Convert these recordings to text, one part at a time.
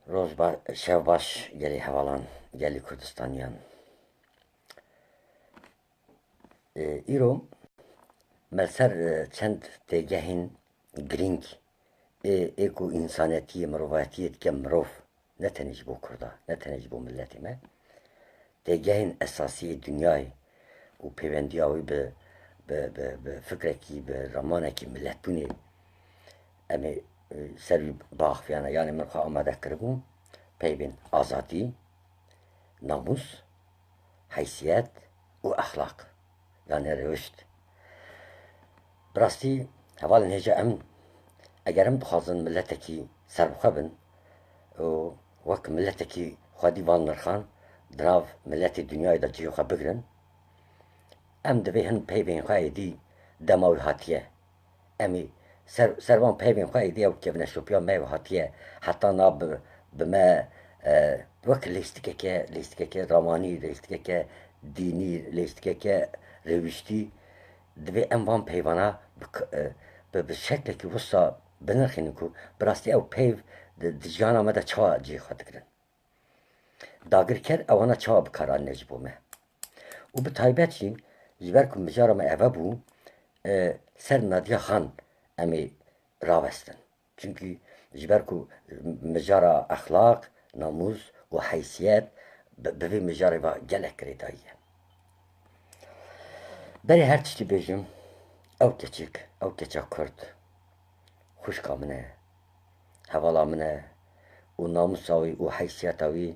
شەو باش گەلی هەواڵان گەلی کوردستانیان ئیرۆ مەلسەر چەند تێگەهین گرنگ ئێک و ئینسانەتی مرۆڤەتیت کە مرۆڤ نەتەنیش بۆ کووردا نەتەنیش بۆ ملەتی me تێگەهین ئەساسی دنیای و پەیوەندیاوی بە فکرێکی بە ڕەمانێکی ملەتبوونێ ئەمێ سەروی باخفیانە یانی من خوا ئامادە کردبووم پەیوەند ئازادی ناموس حیثیەت و ئەخلاق یانی ڕێوشت بڕاستی هەواڵن هێژە ئەم ئەگەر ئەم بخوازن ملەتێکی سەربخە بن وەک ملەتێکی خوا دیڤان نرخان دناو ملەتی دنیایدا جێخوا بگرن ئەم دەبێ هەن پەیوەند خوایەدی دەماوی هاتیە ئەمی سەروان پەیوەند خوایەدی ئەو کێڤنەشۆپیا مەوە هاتیە حتا نا بمە وەک لێستکێکە ڕامانی لێستکێکە دینی لێستکێکە ڕێویشتی دەبێ ئەم وان پەیوانە بە شەکلێکی وستا بنرخێنن و بڕاستی ئەو پەیو ژیانە مەدە چاوا جێخوا دەگرن داگرکەر ئەوانە چاوا بکارانێژ بۆ me û bi taybetî ji ber ku mijara me ev bû ser Nadiya Xan em ê rawestin çunkî ji ber ku mijara exlaq namûz û heysiyet bi vê mijarê ve gelek girêdayî ye berê her tiştî bêjim ew keçik ew keça Kurd xwişka min e hevala min e û namûsa wî û heysiyeta wî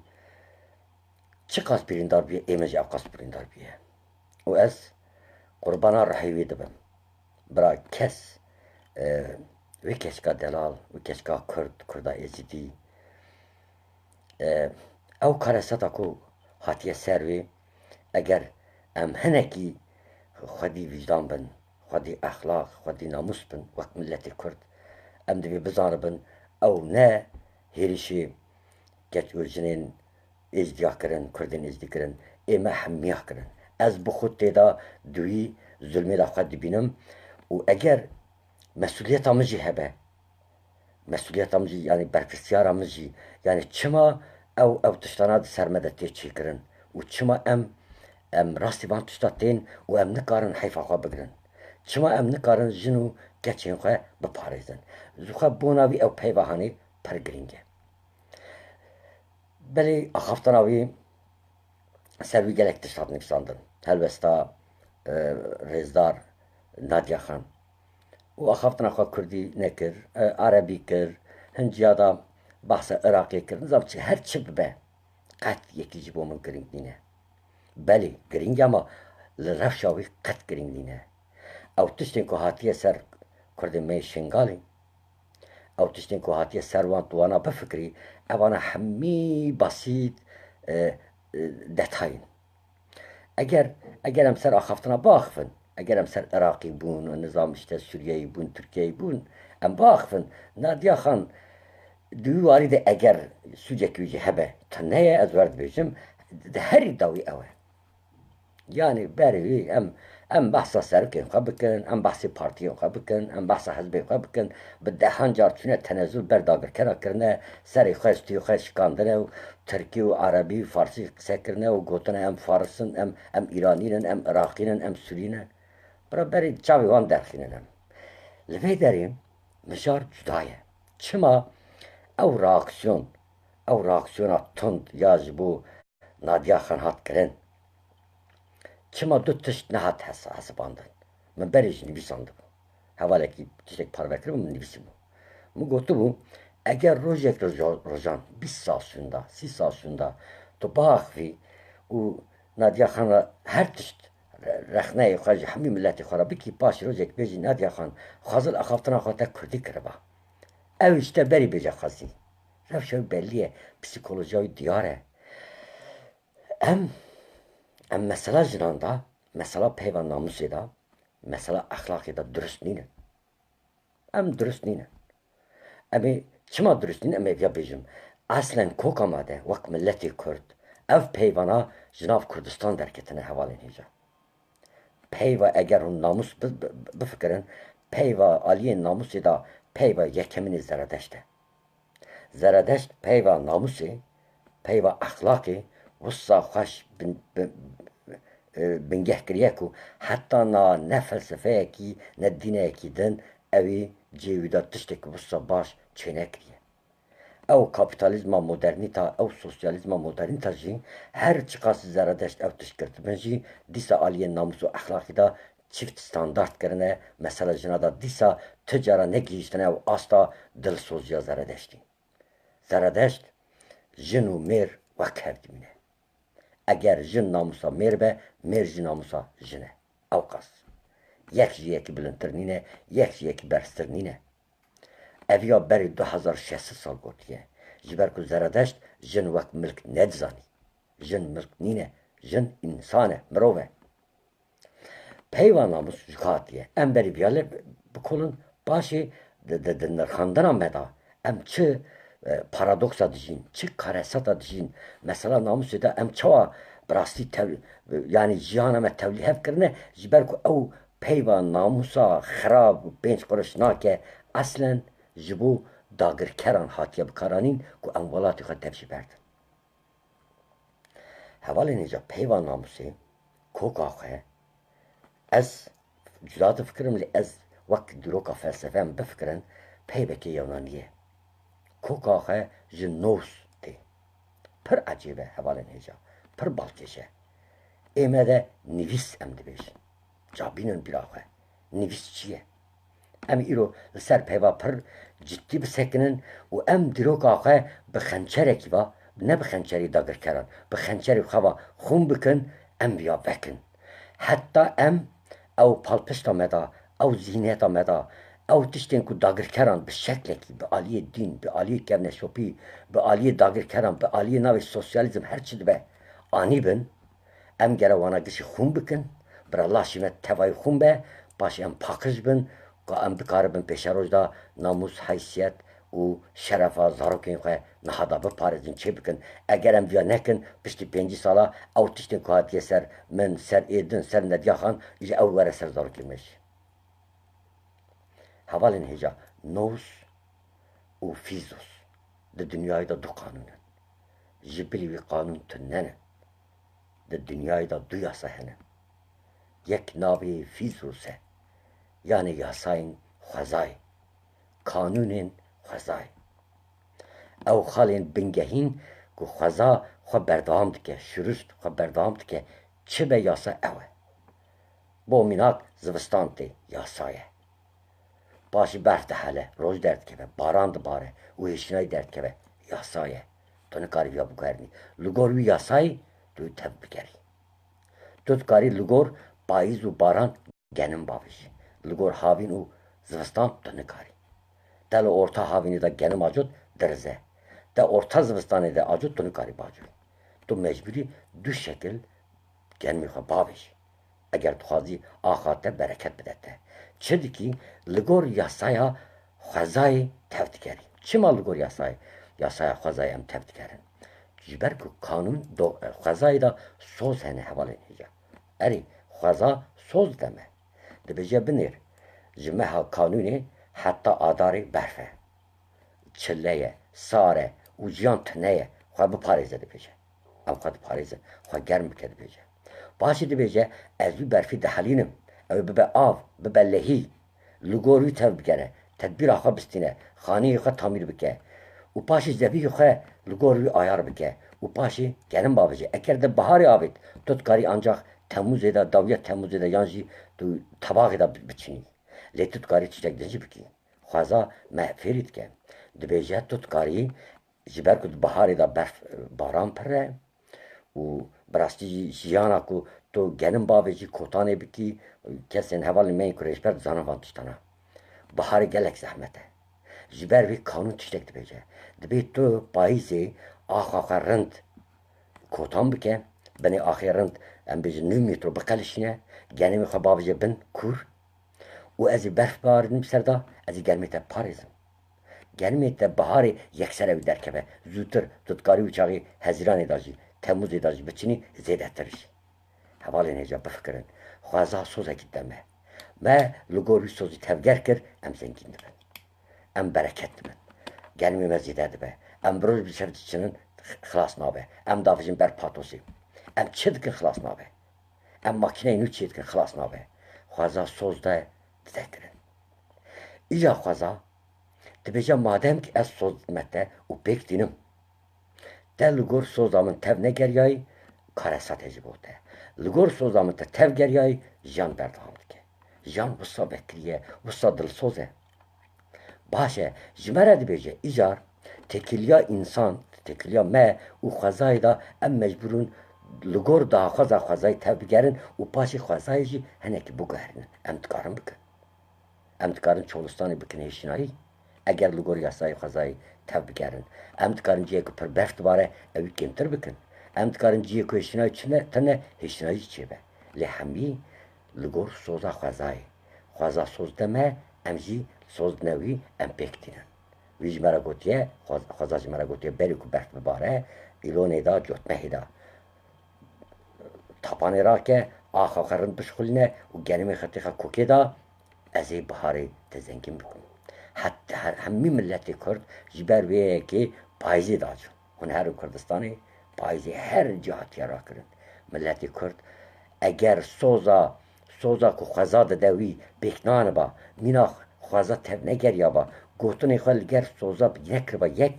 çi qas birîndar bûye ême jî ev qas birîndar bûye û ez qurbana rihê wê dibim bira kes wê keşka delal wê keşka Kurda êzîdî ew kareseta ku hatiye ser wê eger em hinekî xwedî vicdan bin xwedî exlaq xwedî namûs bin wek milletê Kurd em divê bizanibin ew ne hêrişê geç û jinên êzdiya kirin Kurdên êzdî kirin ême hemmiya kirin ez bi xwe têda duî zulmê da xwe dibînim û eger mesuliyeta min jî hebe mesuliyeta min jî yanî berpirsiyara min jî yanî çima ew tiştana di ser me de tê çêkirin û çima em rastî van tişta tên û em nikarin heyfa xwe bigirin çima em nikarin jin û keçên xwe biparêzin ji xwe bona wî ew peyva hanê pir giring e belê axaftana wî ser wî gelek tişt hat nivîsandin helbesta rêzdar Nadiya Xan û axaftina xwe Kurdî nekir Erebî kir hinciya da behsa Iraqê kir nizam çi her çi bibe qet yekî ji bo min giring nîne belê giring ama li rewşa wî qet giring nîne ew tiştên ku hatiye ser Kurdên me Şingalê ew tiştên ku hatiye ser wan wana bifikrî ewana hemî basît detayîn eger em ser axaftina biaxivin eger em ser Iraqî bûn nizam işte Sûriyeyê bûn Tirkiyeyê bûn em biaxivin Nadiya Xan di wî warî de eger sûcekî wî jî hebe tuneye ez wer dibêjim di herî dawî ew e yanî berê wî em behsa serokên xwe bikin em behsê partiyên xwe bikin em behsa hezbên xwe bikin bi dehan car çûne tenezzül ber dagirkera kirine serê xwe stûyê xwe şikandine û Tirkî û Erebî û Farsî qise kirine û gotine em Farisin em Îranînin em Iraqînin em Sûrî ne bira berê çavê wan derxînin em li vê derê mijar cuda ye çima ew reaksiyona tund ya ji bo Nadiya Xan hat kirin çima du tişt nehat hesibandin min berê jî nivîsandibû hevalekî tiştek parvekiribû min nivîsibû min gotibû eger rojek rojan 20 sal sûnda 30 sal sûnda tu biaxivî û Nadiya Xan re her tişt rexneyê xwe ji hemî milletê xwe re bikî paş rojek bêjî Nadiya Xan xwazil axaftina xwe te Kurdî kiriba ew îşte berî bêje xwezî rewşa wî bellî ye psîkolojiya wî diyar e em mesela jinan da mesela peyva namûsê da mesela exlaqê da durist nînin em durist nînin em ê çima durist nînin em ê ya bêjim eslen koka me de wek milletê Kurd ev peyvana ji nav Kurdistan derketine hevalên hêja peyva eger hûn namûs bifikirin peyva aliyên namûsê da peyva yekemînê Zeredeşt e زرادشت پیوا ناموسی پیوا اخلاقی وصا خوش بنگه کریه کو حتی نه فلسفه کی نه دینه کی دن اوی جیویدا تشتک وصا باش چنه کریه او kapitalizma modernita او sosyalizma modernita jî her çıkası zeradeşt ev tişkirtibin jî dîsa aliye namusu ahlakî da çift standart kirine mesela jina da dîsa ticara ne gihiştine ev asta dilsoziya zeradeştî. Zeradeşt jin û mêr wek hevdimîne. Eger jin namusa mêr be, mêr jî namusa jin e. Ew qas. Yek jî yekî bilindtir nîne, yek jî yekî berstir nîne. Eviya beri 2006 sal gotiye. Jiber ku zeradeşt jin wek milk nedzanî. Jin milk nîne, jin insane, mirov e. Peyva namus jikatiye. Em berî biyale bikolin başê di nirxandina me da em çi paradoksa dijîn, çi karesata dijîn. Mesela namusê de em çawa birastî yani jiyana me tevlîhev kirine ji ber ku ew peyva namusa xirab û pênc qureş nake eslen ji bo dagirkeran hatiye bikaranîn ku em welatê xwe tev jî berdin. Hevalên hêja peyva namusê koka xwe ez cuda difikirim lê ez wek dîroka felsefem bifikirin peybekê Yunanî. Koka xwe ji nos tê. Pir ecêb e hevalên hêja, pir balkêş e. Ême de nivîs em dibêjin. Cabînin bîra xwe. Nivîs çi ye? Em îro li ser peyva pir ciddî bisekinin û em dîroka xwe bi xençerekî va ne bi xençerî dagirkeran, bi xençerê xwe va xûn bikin em viya vekin. Heta em ew palpişta me da, ew zîhniyeta me da, ew tiştên ku dagirkeran bi şeklekî, bi aliyê dîn, bi aliyê kevneşopî, bi aliyê dagirkeran, bi aliyê navê sosyalizm her çi dibe anî bin, em gere wana gişî xûn bikin, bira laşê me tevayê xûn be, paşê em paqij bin, ku em dikaribin pêşeroj da namus, heysiyet û şerefa zarokên xwe niha da biparêzin çê bikin. Eger em viya nekin, piştî pêncî sala ew tiştên ku hatiye ser min, ser êdin, ser Nediya Xan, ji ew were ser zarokên me jî. Hevalên hêja nous û fîzos di dünyayê da du qanûn in. Ji bilî wî qanûn tune ne. Di dünyayê da du yasa hene. Yek navê fîzos e. Yani yasayên xwezayê. Kanûnên xwezayê. Ew xalên bingehîn ku xweza xwe berdewam dike, şurist xwe berdewam dike, çi be yasa ew e. Bo mînak zivistan tê, yasa ye. Paşî berf dihele, roj derdikeve, baran dibare û hêşînayî derdikeve, yasa ye. Tu nikarî viya biguherînî. Li gor wî yasayî tu tev bigerî. Tu dikarî li gor payîz û baran genim bavêjî. Li gor havîn û zivistan tu nikarî. De li orta havînê de genim acot diriz e. De orta zivistanê de acot tu nikarî bacûrî. Tu mecbûrî du şekil genimê xwe bavêjî. Eger dixwazî axa te bereket bide te. Çi dikî li gor yasaya xwezayê tev dikerî. Çima li gor yasaya xwezayê em tev dikerin? Ji ber ku kanûn xwezayê da soz hene hevalên hêja. Erê xweza soz deme. Dibêje binêr. Ji meha kanûnê heta adarê berf e. Çille ye, sar e û jiyan tune ye. Xwe biparêze dibêje. Em xwe diparêzin. Xwe germ bike dibêje. Paşê dibêje ez wî berfî dihelînim. Ew bibe av, bibe lehî. Li gor wî tev bigere. Tedbîra xwe bistîne. Xaneyê xwe tamîr bike. Û paşê zeviyê xwe li gor wî ayar bike. Û paşê genim bavêje. Eger de biharê avêt, tu dikarî ancak Temmûzê de, dawiya Temmûzê de yan jî tu tebaxê de biçînî. Lê tu dikarî tiştek din jî bikî. Xweza me fêrî dike. Dibêje tu dikarî ji ber ku di biharê de berf baran pir e û birastî jî jiyana ku tu genim bavêjî kotanê bikî, kesên hevalên me yên ku rêjber dizanin van tiştana. Biharê gelek zehmet e. Ji ber vê kanûn tiştek dibêje. Dibê tu payîzê axa xwe rind kotan bike, binê axê rind em bêjin 9 metro biqelişîne, genimê xwe bavêje bin kûr û ez ê berf biarînim ser da, ez ê germê te biparêzim. Germê te biharê yekser ew derkeve. Zûtir tu dikarî wî çaxê Hezîranê da jî, Temmûzê da jî biçînî zêdetir jî. Hevalên hêja bifikirin. Xweza sozekî deme. Me li gor wî sozî tevger kir, em zengîn dibin. Em bereket dibin. Germê me zêde dibe. ام بروز بشر چنن خلاص نابه ام دافجن بر پاتوسی ام چدکن خلاص نابه ام ماکینه اینو چیدکن خلاص نابه خوازا سوزده تذکرن ایجا خوازا تبیجا مادم که از سوز مته و بیک دینم ده لگور سوزامن تب نگریای کار استراتژی بوده لگور سوزامن تب گریای جان بردام که جان وسا بکریه وسا دلسوزه باشه جمره دبیجه ایجار تکیلیا انسان تکیلیا ما و خوازای دا ام مجبورون لگور دا خوازای تب گرن و پاشی خوازای جی هنه که بگهرن ام تکارن بکن ام تکارن چولستانی بکن هشنایی اگر لگور یاسای خوازای تب گرن ام تکارن جیه که پر برفت باره اوی کمتر بکن ام تکارن جیه که هشنایی چنه تنه هشنایی چیه به لی همی لگور سوزا خوازا سوز دمه ام جی سوز نوی ام بکتینن ویج مرا گوتیه خوازاج مرا گوتیه بری که برفت باره ایلونه دا جوتمه دا تاپانه را که آخا خرن بشخلینه و گنمی خطیخه کوکی دا ازی بحاری تزنگین بکن حتی همی ملت کرد جبر ویه که پایزی دا جون اون هر کردستانی پایزی هر جهاتی را کرن ملت کرد اگر سوزا که خوازا دوی بکنان با مینا خوازا تب نگریا با گوتونی خلگر سوزا نکر با یک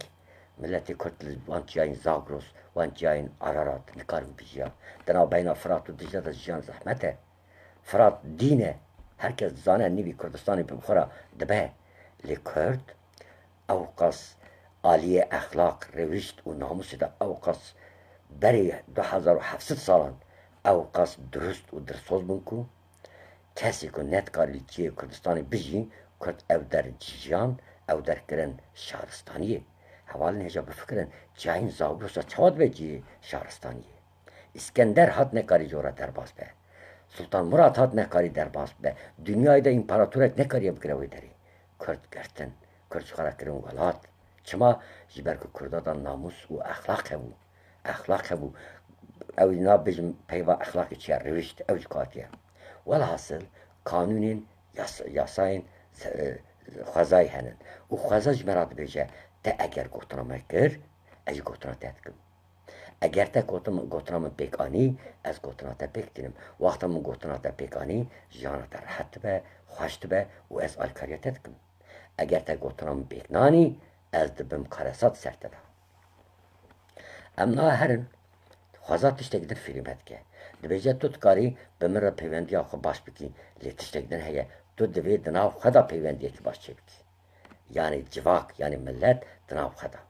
ملت کرد وان جاین زاگروس وان جاین آرارات نکارم بیجیا دنا بینا فرات و دیجا دا جان زحمته فرات دینه herkes zane nivi Kurdistan'ı bimxora dibe li Kurd ew qas aliye axlaq rewişt û namusê de ew qas berê 2700 salan ew qas durust û dirsoz bûn ku kesê ku netkarî li ciyê Kurdistanê bijî Kurd ew derciyan ew derkirin şaristaniyê hevalên hêja bifikirin ciyayên Zagros çawa dibe ciyê şaristaniyê İskender hat nekarî jora derbas be Sultan Murat hat nekarî derbas be dünyayê de împaratorek nekariye bigire wê derê Kurd girtin Kurd xwe kirin welat çima ji ber ku Kurda da namus û exlaq hebû ew nabêjim peyva exlaqê çi ye rewişt ew jî qatiye welhasil kanûnên yasayên xwezayê henin û xweza ji me re dibêje te eger gotina me kir ez jî gotina te dikim eger te gotina min pêk anî ez gotina te pêk dînim waxta min gotina te pêk anî jiyana te rehet dibe xweş dibe û ez alîkariya te dikim eger te gotina min pêk nanî ez dibim karesat ser te de em naherin xweza tiştekî din fîlme dike dibêje tu dikarî bi min re peywendiya xwe baş bikî lê tiştek din heye tu divê di nav xwe da peywendiyekî baş çêbikî yani civak yani millet di nav xwe da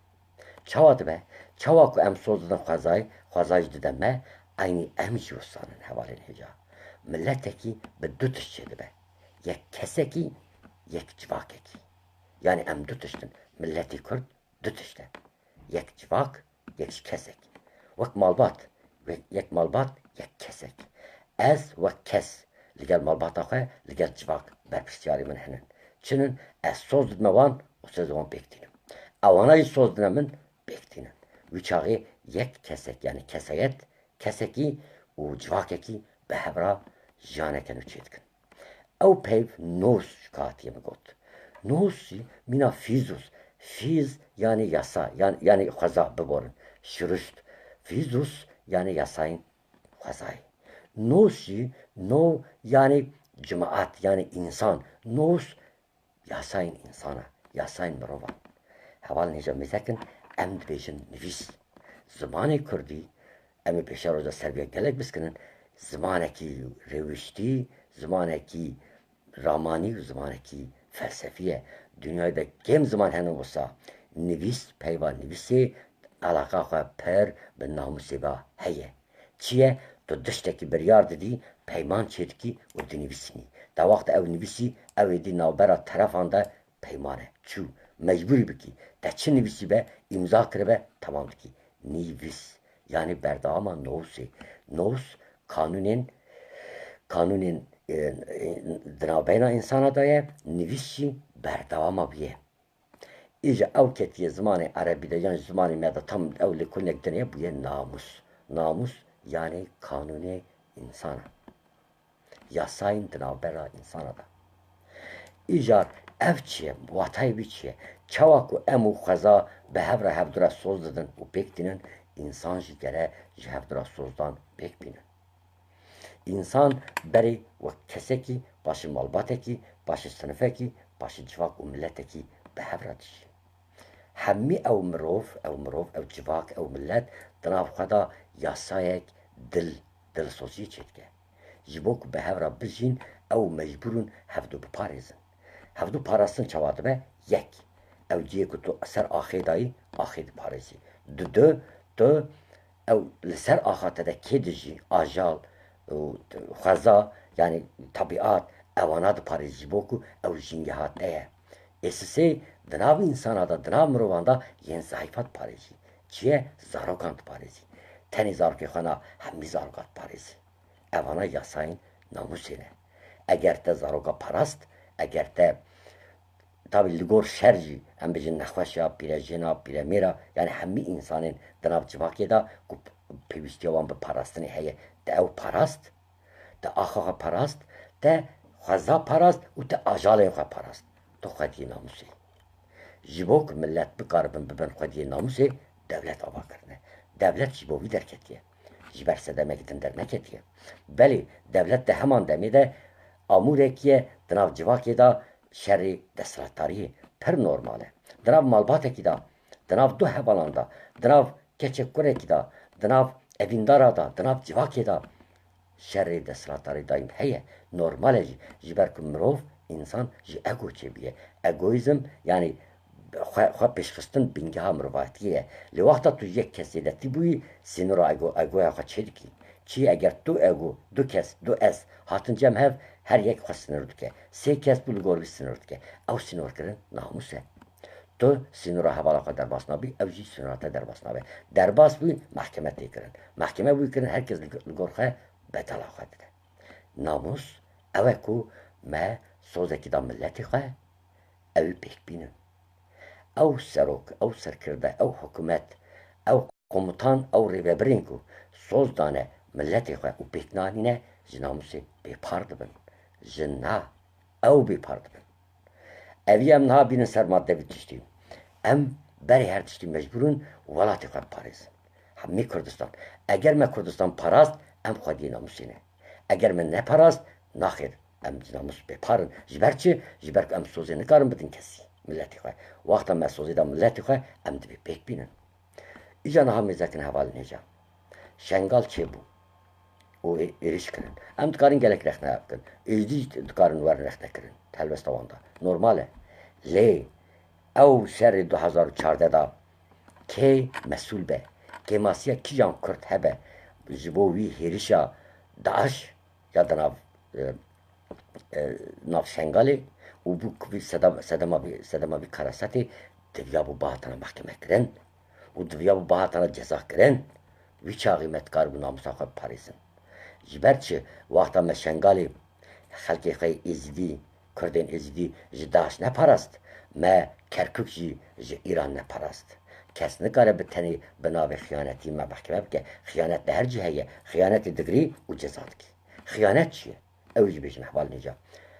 çawa dibe çawa ku em soz didin xwezayê jî dide me aynî em jî westanin hevalên hêja milletekî bi du tişt çê dibe yek kesekî yek civakekî yani em du tiştin milletê Kurd du tişt e yek civak yek jî kesek wek malbat yek malbat yek kesek ez wek kes li gel malbata xwe li gel civak berpirsiyarî min hinin çinin ez soz didime wan û ez wan pêk dînim ewana jî soz dine min pêk dînin wî çaxê yek kesek yani keseyet kesekî û civakekî bi hev re janeke nû çê dikin ew peyv nos ji katiye min got nos jî mîna fîzus fîz yani yasa yani xweza biborin şiruşt fîzus yani yasayên xwezayê nos jî no yani cemaat yani insan nos yasayên insana yasayên mirovan hevalên hêja mêzekin em dibêjin nivîs zimanê Kurdî em ê pêşa roja serviya gelek biskinin zimanekî rewiştî zimanekî ramanî û zimanekî felsefî ye dünyayê de kêm ziman henin wisa nivîs peyva nivîsê alaqa xwe pir bi namusê ve heye çi ye tu tiştekî biryar didî peyman çê dikî û dinivîsînî da wexta ew nivîsî ew ê dî navbera terefan de peyman e çû mecbûrî bikî te çi nivîsî be îmza kiribe temam dikî nivîs yani berdewama nosê nos kanûnên di navbeyna insana da ye nivîs jî berdewama wî ye îja ew ketiye zimanê erebî de yan ji zimanê me de tam ew li kulnek diniye bûye namus yani kanûnê insana yasayên di navbera insana da îjar ev çi ye watayê wî çi ye çawa ku em û xweza bi hev re hevdira soz didin û pêk dînin, însan jî gere ji hevdira sozdan pêk bînin. İnsan berê wek kesekî, başî malbatekî, başî sinifekî, başî civak û milletekî bi hev re dijî. Hemî ew civak, ew millet di nav xwe da yasayek dilsoziyê çêdike. Ji bo ku bi hev re bijîn, ew mecbûr in hevdû biparêzin. Hevdû parastin çawa dibe? Yek. Ew ciyê ku tu ser axê dayî, axê diparêzî. Du, tu ew li ser axa te de kê dijî, ajal, xweza yani tabiat ewana diparêzî ji bo ku ew jîngeha te ye. Sê di nav însana da, di nav mirovan da yên zayıfa diparêzî. Çiye? Zarokan diparêzî. Tenê zarokê xwe na hemî zaroka diparêzî. Evana yasayên namûsê ne. Eger te zaroka parast, eger te tabi li gor şer jî em bêjin nexweşa, pîrejîna, pîremêra yani hemî însanên di nav civakê da ku pêwîstiya wan bi parastinê heye. Te ew parast, te axa xwe parast, te xweza parast û te ajalên xwe parast. Tu xwediyê namûsê. Ji bo ku millet bikaribin bibin xwediyê namûsê, devlet ava kirine. Devlet ji bo wî derketiye. Ji ber sedemekî din derneketiye. Belê devlet de heman demê de amûrekî ye di nav civakê da şerê desthilatdariyê pir normal e. Di nav malbatekî da, di nav du hevalan da, di nav keçekkurekî da, di nav evîndara da, di nav civakê da şerê desthilatdarî daîm heye. Normal e ji ber ku mirov însan ji ego çêbûye. Egoîzm yani xwe pêşxistin bingeha miroviyetiyê ye. Li wexta tu yek kesê de tîbûyî, sînora egoya xwe çê dikî. Çi eger du ego, du kes, du ez hatin cem hev, her yek xwe sinir dike. Sê kes bû li gor wî sinir dike. Ew sinûrkirin namûs e. Tu sînora hevala xwe derbas nabî, ew jî sînora te derbas nabe. Derbas bûyî mehkeme tê kirin. Mehkeme bûyî kirin, herkes li gor xwe bedela xwe dide. Namûs ew e ku me sozekî da milletê xwe ew ê pêk bînin. Ew serok, ew serkirde, ew hikûmet, ew komutan, ew rêveberên ku soz dane milletê xwe û pêk nanîne ji namûsê bêpar dibin. Ji na ew bêpar dibin. Evî em niha bînin ser madde vî tiştî. Em berê her tiştî mecbûrin welatê xwe biparêzin. Hemî Kurdistan. Eger me Kurdistan parast, em xwediyê namûsê ne. Eger me neparast, naxêr em ji namûs bêparin. Ji ber çi? Ji ber ku em sozê nikarin bidin kesî milletê xwe. Wexta me sozê da milletê xwe em dibê pêk bînin. Îja niha mêzekin hevalên hêja. Şengal çêbû û êriş kirin. Em dikarin gelek rexne bikin. Êdî dikarin wer rexne kirin. Helbesta wan da. Normal e. Lê ew şerê 2014 da kê mesûl be? Kêmasiya kîjan Kurd hebe ji bo wî hêrişa Daeş ya di nav Şengalê û bû sedema vî Karasetê diviya bû bahatana mehkeme kirin û diviya bû bahatana ceza kirin. Wî çaxî me dikar bû namûsa xwe biparêzin. Ji ber çi? Wexta me Şengalê xelkê xwe Êzîdî, Kurdên Êzîdî ji Daeş neparast, me Kerkûk jî ji Îran neparast. Kes nikare bi tenê bi navê xıyanetî me mehkeme bike. Xıyanet li her cî heye. Xıyanetê digirî û ceza dikî. Xıyanet çi ye? Ew jî bêjin hevalên hêja.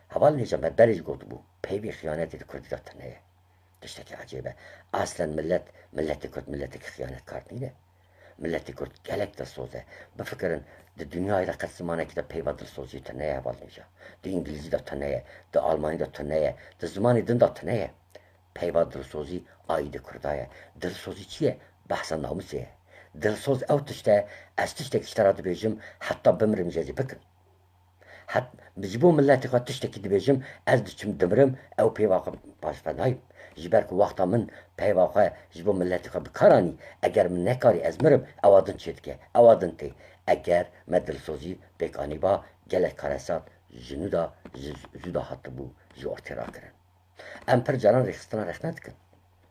Hevalên hêja me berê jî gotibû. Peyvê xıyanetê di Kurdî da tune ye. Tiştekî ecêb e. Aslen milletê Kurd milletekî xıyanetkar nîne. Milletê Kurd gelek dilsoz e. Bifikirin di dünyayê de qet zimanekî de peyva dilsoziyê tune ye hevalên hêja. Di îngilîzî de tune ye, di almanî de tune ye, di zimanê din da tune ye. Peyva dilsozî aîdî Kurda ye. Dilsozî çi ye? Behsa namûsê ye. Dilsoz ew tişt e, ez tiştekî ji te re dibêjim, heta bimirim jê jî bikin. Ji bo milletê xwe tiştekî dibêjim, ez diçim dimirim, ew peyva xwe baş ve nayîm. Ji ber ku wexta min peyva xwe ji bo milletê xwe bikaranî, eger min nekarî ez mirim, ewa din çê dike, ewa din tê. Eger me dilsozî pêk ba gelek Karesat ji nû da zû da hatibû ji ortê rakirin. Em pir caran rêxistina rexne dikin.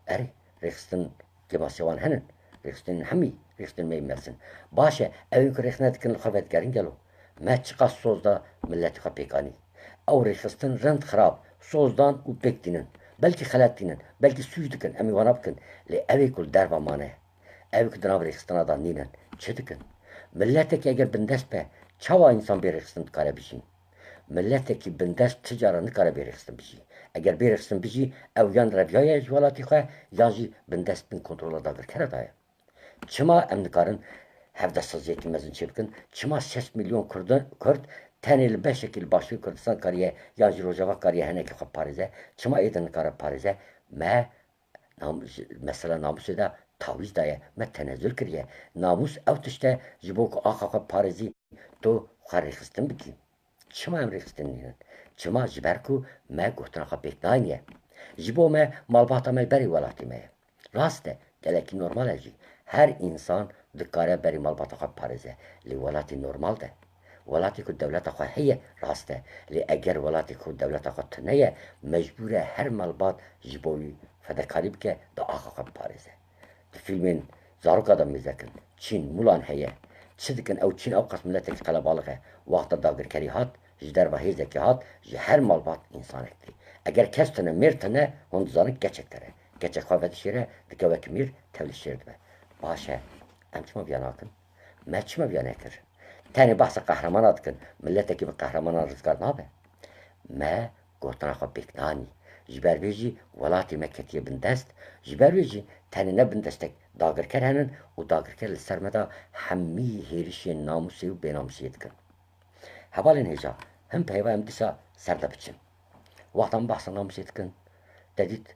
Erê rêxistin kêmasiya wan hene. Rêxistinên hemî rêxistin me mesin. Baş e evên ku rêxne dikin li xwe vedigerin gelo. Me çiqa soz da milletê xwe pêk anî. Ew rêxistin rind xirab, sozdan û pêk dînin. Belkî xelet dînin, belkî sûc dikin, em ê wana bikin. Lê evê ku derva mane, evê ku di nav rêxistina da nînin, çi dikin? Milletekî eger bindest be, çawa însan bê rêxistin dikare bijî? Milletekî bindest ti cara nikare bê rêxistin bijî. اگر بیرخستن بجی او یان رویای جوالاتی خواه یان جی بندست بین کنترول داگر کرده دایه چما ام نکارن هفده سازیه مزن چه بکن چما 6 میلیون کرد تنیل به شکل باشوی کردستان کاریه یا جی روجاوا کاریه هنه که خب پارزه چما ایدن کار پارزه ما مثلا ناموس دا تاویز دایه ما تنزل کریه ناموس او تشته جبو که آخا خب پارزی تو خواه ریخستن بکی چما هم ریخستن نینن چما جبرکو ما گوهتنا خواه بکنانیه جبو ما مالباتا ما بری ولاتی ما راسته گلکی نورماله جی هر انسان دکاره بری مالباتا خواه پارزه لی ولاتی نورمال ده ولاتی که دولت خواه هیه راسته لی اگر ولاتی که دولت خواه تنیه مجبوره هر مالبات جبوی فداکاری بکه دا آخا خواه پارزه دی فیلمین زاروک آدم میزکن چین مولان هیه چه دکن او چین او قسم ملتک قلبالغه وقت داگر کری هات جدر و هیزکی هات جه هر مالبات انسان اکتی اگر کس تنه میر تنه هون زانک گچک تره گچک خواه ودی شیره دکه وکی میر تولی شیرد به باشه ام چما بیان آکن ما چما بیان اکر تاني بحث قهرمانات كن ملتك به قهرمان رزقار نابه ما قوتنا خو بكناني جبر بيجي ولاتي مكتيه بندست جبر بيجي تاني نبندستك داگر كرهنن و داگر كر لسرمدا حمي هيرشي ناموسي و بيناموسي كن حوالين هجا هم پیوا هم دسا سرده بچن وقتم بحث ناموسي كن دديت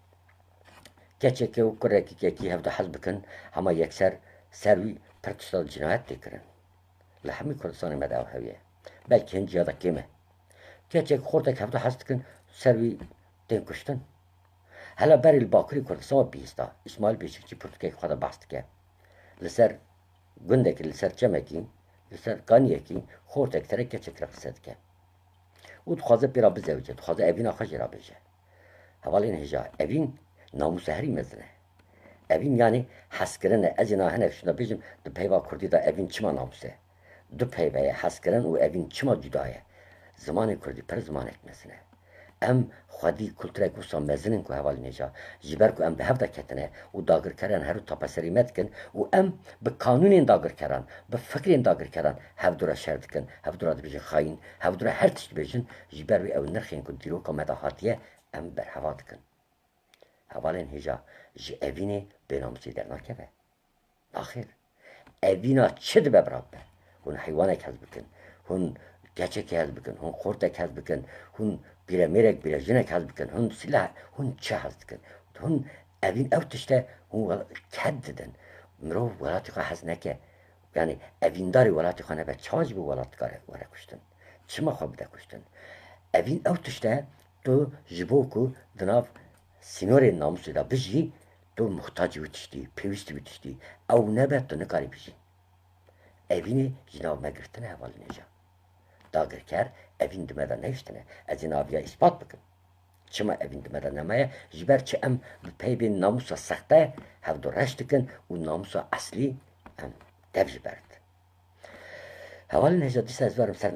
keçeke و kureki keki hevde haz bikın ama yekser servi pertusal cinayet dikirin. لحمی کردستان مدعو هویه بلکه هنجی یادا کمه keçek خورده هفته هست کن سروی دین کشتن هلا بری الباکری کردستان بیستا اسماعیل بیشکچی پرتکه خدا باست که لسر گنده که لسر چمکی لسر گانیه کی خورده کتره keçek رقصد که او دخوازه بیرا بزوجه دخوازه اوین آخوش را بجه حوالین هجا اوین ناموس هری مزنه اوین یعنی حس کرنه از اینا هنف شده بجم دو پیوا کردی دا اوین چما ناموسه دو پیوه حس کردن و اوین چما جدایه زمان کردی پر زمان اکمسنه ام خودی کلتره گوسا مزنن که حوال نجا جبر که ام به هفته کتنه و داگر کردن هر تاپسری مد کن و ام به قانون داگر کردن به فکر داگر کردن هفدورا شرد کن هفدورا بیجن خاین هفدورا هر تشت بیجن جبر و او نرخین کن دیرو که مداحاتیه ام بر هواد کن حوالین هجا جی اوینه بناموسی در ناکبه آخر اوینا چه دو ببرابه هون حیوانک هز بکن هون گچک هز بکن هون خورتک هز بکن هون بیره میرک بیره جنک هز بکن هون سلاح هون چه هز بکن هون اوین او تشته هون کد ددن مرو ولاتی خواه هز نکه یعنی اوین داری ولاتی خواه نبه چاج به ولات کاره وره کشتن چما خواه بده کشتن اوین او تشته تو جبو کو دناف سینور ناموسی دا بجی تو محتاجی بتشتی پیوستی بتشتی او نبه تو نکاری بجی اوینی جناب مگرتنه حوال نجا داگر کر اوین دمده نیشتنه از این آبیا اثبات بکن چما اوین دمده نمایه جبر چه ام پیبین ناموسا سخته هف دو رشت کن و ناموسا اصلی ام دف جبرد حوال نجا دیست از برم سر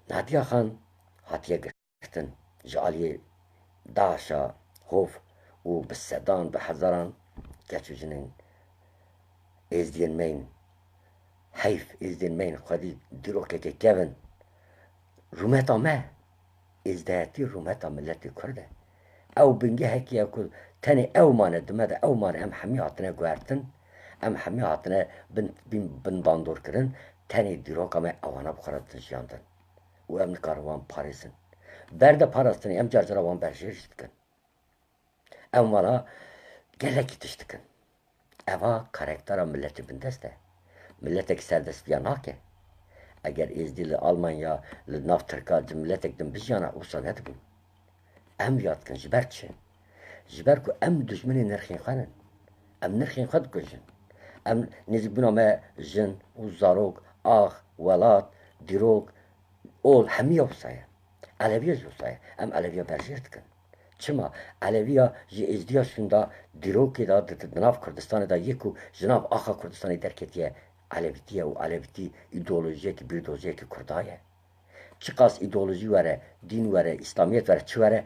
نادیا خان هاتیه گرفتن جالی داشا خوف و بسدان به هزاران گچو جنین ازدین مین حیف ازدین مین خودی دروکه که کون رومتا ما ازدهتی رومتا ملت کرده او بنگه هکی اکو تنی او مانه دمده او مانه ام حمی هاتنه گوارتن ام حمی هاتنه بن باندور کرن تنی دروکه ما اوانا بخوردن جیاندن و ام نکاروان پاریزن برده پاراستنی ام جرجره وان برشیرش بکن ام وانا گلکی تشتکن اوا کارکترا ملت بندسته ملتك سردست بیا ناکه اگر ازدی لآلمانیا لناف ترکا ملتك دم بجیانا اوسا ندبون ام یاد کن جبر چه جبر کو ام دجمنی نرخین خانن ام نرخین خود کجن ام نزیک بنا ما جن و زاروک آخ ولات دیروک اول همیه وصایه علویه وصایه ام علویه برجرد کن چما علویه جی ازدیا شوندا دیروکی دا دناف کردستان دا یکو جناب آخا کردستانی درکتیه علویتیه و علویتی ایدئولوژیه که بیردوزیه که کردایه چقاس ایدئولوژی وره دین وره اسلامیت وره چه وره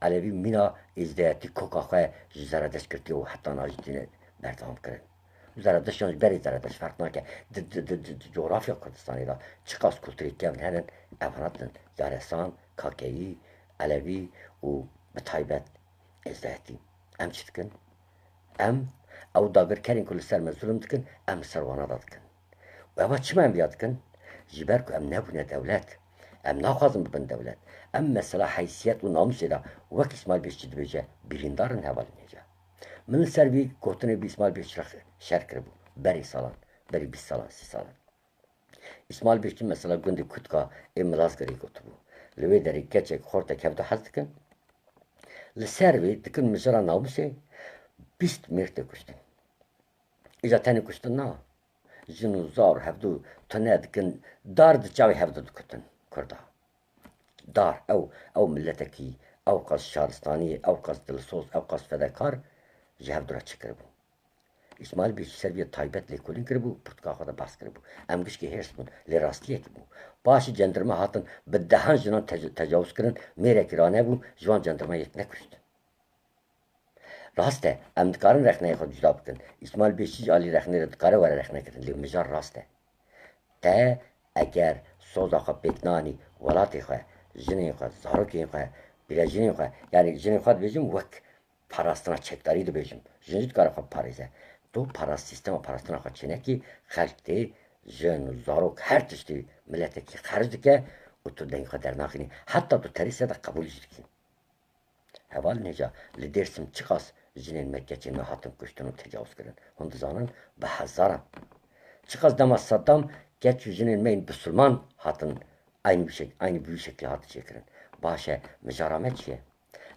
علوی مینا ازدیاتی کوکا خواه زردش کردی و حتی ناج دینه بردام کرد زردش یانش بری زردش فرق ناکه جغرافیا کردستانی دا چقاس کلتوری که هنن افناتن یارستان کاکایی Alevi û bi taybet êzdehetî. Em çi dikin? Em ew dagirkerên ku li ser me zulm dikin, em li ser wana da dikin. û eva çima em vêya dikin? Ji ber ku em nebûne dewlet. Em naxwazin bibin dewlet. Em mesela heysiyet û namusê da wek İsmail Bêşçî dibêje birîndarin hevalên hêja. Min li ser vî gotinê bî İsmail Bêşçî şer kiribû. Berî salan, berî 20 salan, 30 salan. İsmail Bêşçî mesela gundê Kutka ê Milazgirê gotibû. Li wê derê keçek xortek hevdû hez dikin. Li ser wê dikin mijara namusê 20 mêr tê kuştin. Îja tenê kuştin na. Jin û zar hevdû tune dikin, dar di çavê hevdû dikutin Kurda. Dar ew milletekî, ew qas şaristaniyê, ew qas dilsoz, ew qas fedekar ji hev dura çi kiribû. İsmail Bêşî ser vê taybet lêkolîn kiribû, pirtika xwe de bas kiribû. Em gişkî hêrs bûn, lê rastiyekî bû. Paşî cendirme hatin bi dehan jinan tecawüz kirin, mêrekî ranebû, ji wan cendirme yek nekuştin. Rast e, em dikarin rexneyê xwe cuda bikin. İsmail Bêşî jî alî rexnê re dikare were rexne kirin, lê mijar rast e. Te eger soza xwe pêk nanî welatê xwe, jinên xwe, zarokên xwe, birejînên xwe, yani jinên xwe dibêjim wek parastina çekdarî dibêjim. Jin jî dikare xwe biparêze. Tu sistema parastina xwe çênekî xelk tê, jin û zarok her tiştî milletekî xerc dike û tu dengê xwe dernaxînî. Heta tu terîsê de qebûl jî dikî. Hevalên hêja li Dêrsim çi qas jinên me keçên me hatin kuştin û tecawüz kirin. Hûn dizanin bi hezaran. Çi qas dema Saddam geç û jinên me yên Bisulman hatin aynı bir şeklî hati çêkirin. Baş e, mijara me çi ye?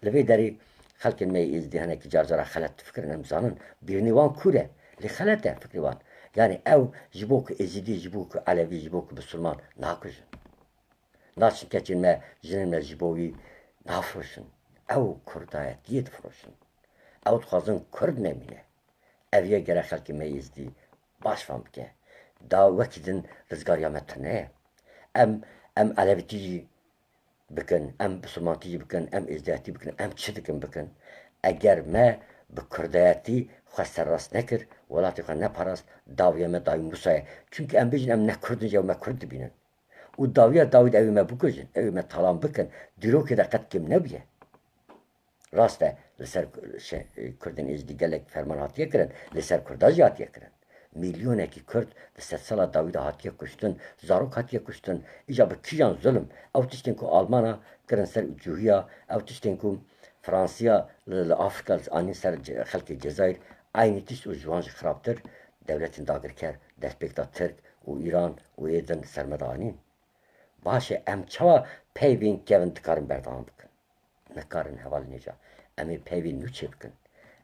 Li vê derê xelkên me êzîdî hinekî car cara xelet difikirin, em dizanin birînê wan kûr e, lê xelet e fikrê wan. Yani ew ji bo ku êzîdî, ji bo ku Elevî, ji bo ku Bisulman nakujin. Naçin keçên me, jinên me ji bo wî nafiroşin. Ew kurdayetiyê difiroşin. Ew dixwazin Kurd nemîne. Ev yê gere xelkê me êzîdî baş fan bike. Da wekî din rizgariya me tune ye. Em Elevîtî jî bikin, em Bisulmantî jî bikin, em êzdihetî bikin, em çi dikin bikin. Eger me bi kurdayetî xwe serrast nekir, welatê xwe neparast, dawiya me dawî Musa ye. Çünkü em bêjin em ne Kurdin ji ew me Kurd dibînin. û dawiya Dawîd evê me bikujin, evê me talan bikin, dîrokê de qet kêm nebiye. Rast e, li ser Kurdên êzîdî gelek ferman hatiye kirin, li ser Kurda jî hatiye kirin. Milyonekî Kurd di sedsala Dawîda hatiye kuştin, zarok hatiye kuştin, îja bi kîjan zulm, ew tiştên ku Almana kirin ser cûhiya, ew tiştên ku Fransiya li Afrika anîn ser xelkê Cezayir, aynı tişt û ji wan jî xirabtir, devletên dagirker, destpêk da Tirk û Îran û êdin ser me de anîn. Baş e, em çawa peyvên kevin dikarin berdewam bikin? Nikarin hevalên hêja. Em ê peyvên nû çê bikin.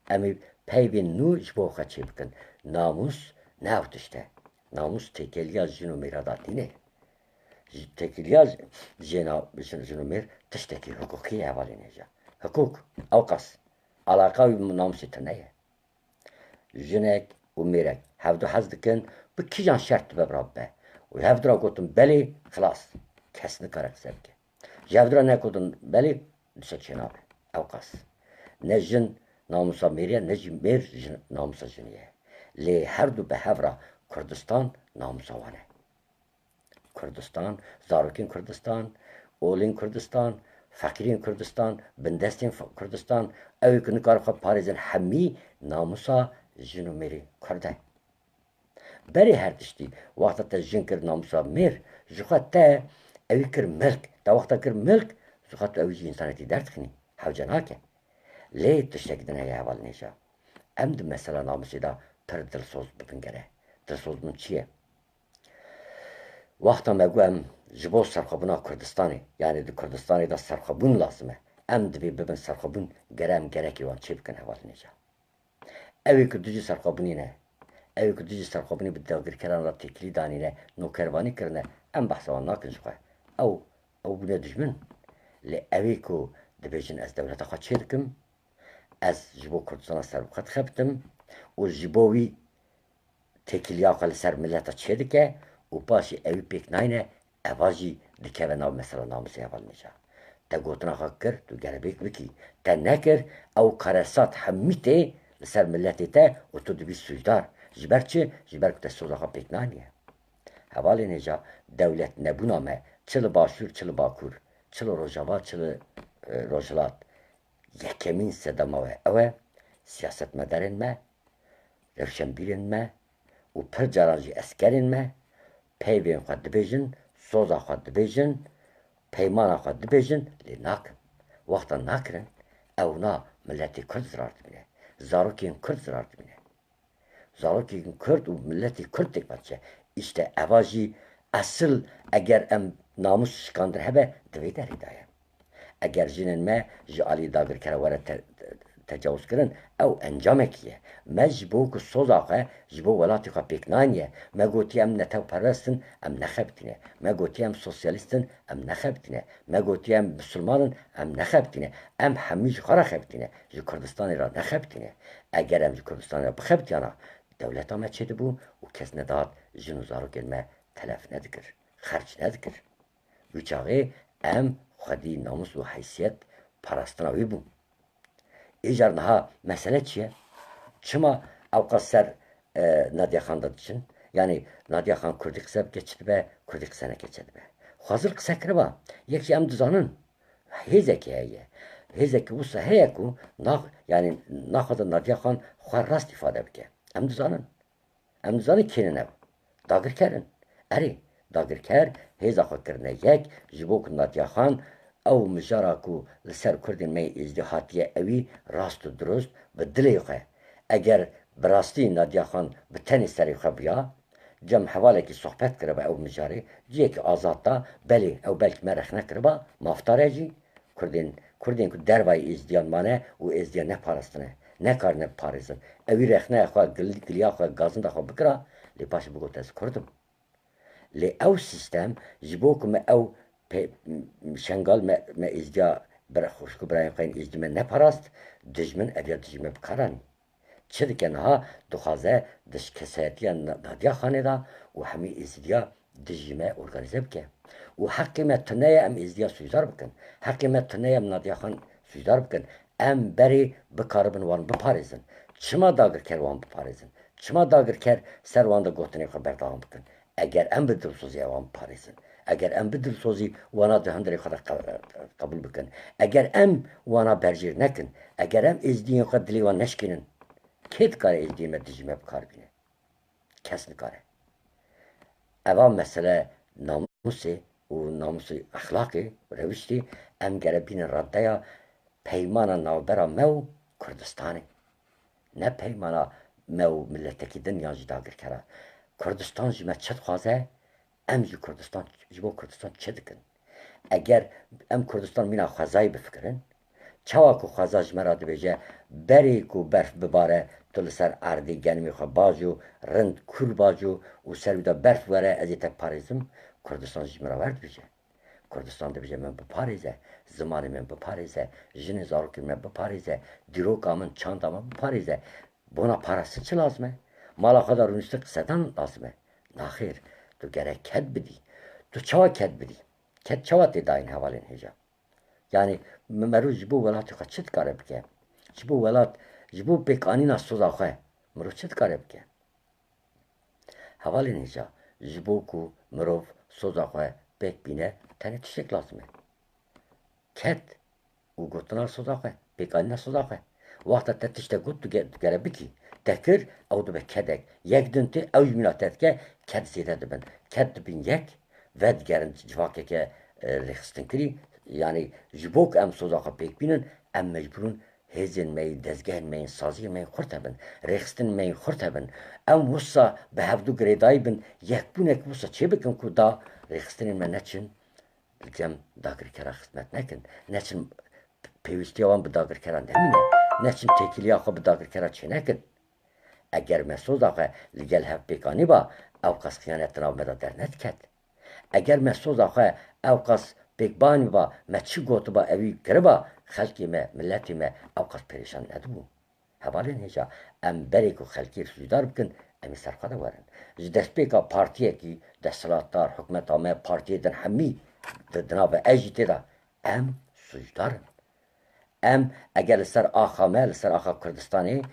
Em ê peyvên nû ji bo xwe çê bikin. Namus ne ew tişt e. Namus têkiliya jin û mêra da tîne. Têkiliya jin û mêr tiştekî hukukî ye hevalên hêja. Hukuk ew qas alaka wî namusê tune ye. Jinek û mêrek hevdû hez dikin, bi kîjan şert dibe birabe. û hev dira gotin belê, xilas. Kes nikare qise bike. Ji hev dira negotin belê, dişe çênabe. Ew qas. Ne jin namusa mêr ne jî mêr namusa jinê ye. Lê her du bi hev re Kurdistan namusa wan e. Kurdistan, zarokên Kurdistan, olên Kurdistan, feqîrên Kurdistan, bindestên Kurdistan, ew ê ku nikare xwe parêzin hemî namusa jin û mêrê Kurd e. Berê her tiştî wexta te jin kir namusa mêr, ji xwe te evî kir milk, te wexta kir milk, ji xwe tu evî jî însaniyetî derdixînî. Hewce nake. Lê tiştekî din heye hevalên hêja. Em di mesela namusê da pir dilsoz bibin gere. Dilsozbûn çi ye? Wexta me got em ji bo serxwebûna Kurdistanê, yani di Kurdistanê de serxwebûn lazim e. Em dibê bibin serxwebûn, gere em gerekê wan çê bikin hevalên hêja. Evê ku tu jî serxwebûnî ne, evê ku tu jî serxwebûnî bi dawgirkeran re têkilî danîne, nokervanî kirine, em behsa wan nakin ji xwe. Ew bûne dijmin. Lê evê ku dibêjin ez dewleta xwe çê dikim, ez ji bo Kurdistana serbixwe dixebitim û ji bo wî têkiliya xwe li ser milleta çê dike û paşî evî pêk nayîne, eva jî dikeve nav mesela namusê hevalên hêja. Te gotina xwe kir, tu gerebêk bikî. Te nekir, ew karesat hemî tê li ser milletê te û tu dibî sûcdar. Ji ber çi? Ji ber ku te soza xwe pêk nanîye. Hevalên hêja dewlet nebûna me, çi li başûr, çi li bakur, çi li Rojava, çi li روجلات یکمین صدما و اوه سیاست مدارن ما روشنبیرن ما و پر جرانجی اسکرین ما پیوین خود دبیجن سوزا خود دبیجن پیمان خود دبیجن لی ناکن وقتا ناکرن او نا ملتی کرد زرار دبینه زاروکین کرد زرار دبینه زاروکین کرد و ملتی کرد تک بچه işte evaji asıl eğer em namus şikandır hebe dve der hidayet. Eğer jinin me ji ali dagir kere vere tecavüz kirin ev encam ekiye. Me ji bo ku soza xwe ji bo welatê xwe pêknaniye. Me gotiye em netewperestin em nexebitîne. Me gotiye em sosyalistin em nexebitîne. Me gotiye em Müslümanin em nexebitîne. Em hemî ji xwe re xebitîne. Ji Kurdistanê re nexebitîne. Eğer em ji Kurdistanê re bixebitiyana devleta me çê dibû û kes nedat jin û zarokên me telef nedikir. Xerç nedikir. Wî çaxê em xwedî namus û heysiyet parastina wî bûn. Îcar niha mesele çi ye? Çima ew qas ser Nadia Xan da diçin? Yani Nadia Xan Kurdî qise bike dibe, Kurdî qise neke dibe. Xwazir qise kiriba. Yek jî em dizanin hêzekê heye. Hêzekî wisa heye ku yani naxwaze Nadia Xan xwe rast îfade bike. Em dizanin. Em dizanin kênin ev. Dagirkerin. Erê dagirker hêza xwe kirine yek ji bo ku Nadia Xan ew mijara ku li ser Kurdên me îzdihatiye ewî rast û durust bi dilê xwe eger bi rastî Nadia Xan bi tenê serê xwe biya cem hevalekî sohbet kiribe ew mijarê ciyekî azad da belê ew belkî me rexne kiriba maftare jî Kurdên ku dervayê êzdiyan mane û êzdiyan neparastine nekarine biparêzin ewî rexneya xwe giliya xwe gazinda xwe bikira lê paşê bigot ez Kurdim. Lê ew sîstem ji bo ku me ew şengal me êzdiya xuşkû birayên xwe yên êzdî me neparast dijmin ev dijî me bikaranî. Çi dike niha dixwaze di kesayetiya Nadia Xanê da û hemî êzdiya dijî me organize bike. û heqê me tuneye em êzdiya sûcdar bikin. Heqê me tuneye em Nadia Xan sûcdar bikin. Em berê bikaribin wan biparêzin. Çima dagirker wan biparêzin? Çima dagirker ser wan de gotinê xwe berdewam bikin? Eger em bi dilsoziya wan biparêzin. Eger em bi dilsozî wana di hundirê xwe de qebûl bikin. Eger em wana berjêr nekin. Eger em êzdiyên xwe dilê wan neşkînin. Kê dikare êzdiyê me dijî me bikarbîne? Kes nikare. Eva mesele namusê û namusê exlaqê rewiştê em gere bînin raddeya peymana navbera me û Kurdistanê. Ne peymana me û milletekî din yan jî dagirkera. Kurdistan jî me çi dixwaze? Em ji Kurdistan ji bo Kurdistan çi dikin? Eger em Kurdistan mîna xwezayî bifikirin, çawa ku xweza ji me re dibêje berê ku berf bibare tu li ser erdê genimê xwe baj û rind kûr baj û ser wî de berf were ez ê te biparêzim Kurdistan ji me re werdibêje. Kurdistan dibêje min biparêze, zimanê min biparêze, jinê zarokên me biparêze, dîroka min, çanda min biparêze. Bona parasî çi lazim e? Mala xwe de rûniştî qisedan lazim e. Naxêr, tu gerek ket bidî. Tu çawa ket bidî? Ket çawa tê dayîn hevalên hêja? Yani mirov ji bo welatê xwe çi dikare bike? Ji bo welat, ji bo pêkanîna soza xwe mirov çi dikare bike? Hevalên hêja ji bo ku mirov soza xwe pêk bîne tenê tiştek lazim e. Ket û gotina soza xwe, pêkanîna soza xwe. Waxta te tiştek got tu gere bikî. Te kir ew dibe kedek. Yek din tê ew jî mîna te dike ket zêde dibin. Ket dibin yek ve digerin civakeke rêxistin kirî. Yani ji bo ku em soza xwe pêk bînin em mecburûn hêzên me yê dezgehên me yê saziyên me yê xurt hebin. Rêxistinên me yê xurt hebin. Em wisa bi hevdû girêdayî bin yekbûnek wisa çê bikin ku da rêxistinên me neçin cem dagirkera xizmet nekin. Neçin pêwîstiya wan bi dagirkeran demîne. Neçin têkiliya xwe bi dagirkera çê nekin. Eger me soza xwe li gel hevpêkanî ba ew qas xiyanetin av me de dernediket. Eger me soza xwe ew qas pêkbanî ba me çi gotiba evî kiriba xelkê me, milletê me ew qas perêşan nedibû. Hevalên hêja em berê ku xelkê sûcdar bikin em ê ser xwe de werin. Ji destpêka partiyekî desthilatdar hikûmeta me partiyê din hemî di nava ez jî tê de em sûcdarin. Em eger li ser axa me, li ser axa Kurdistanê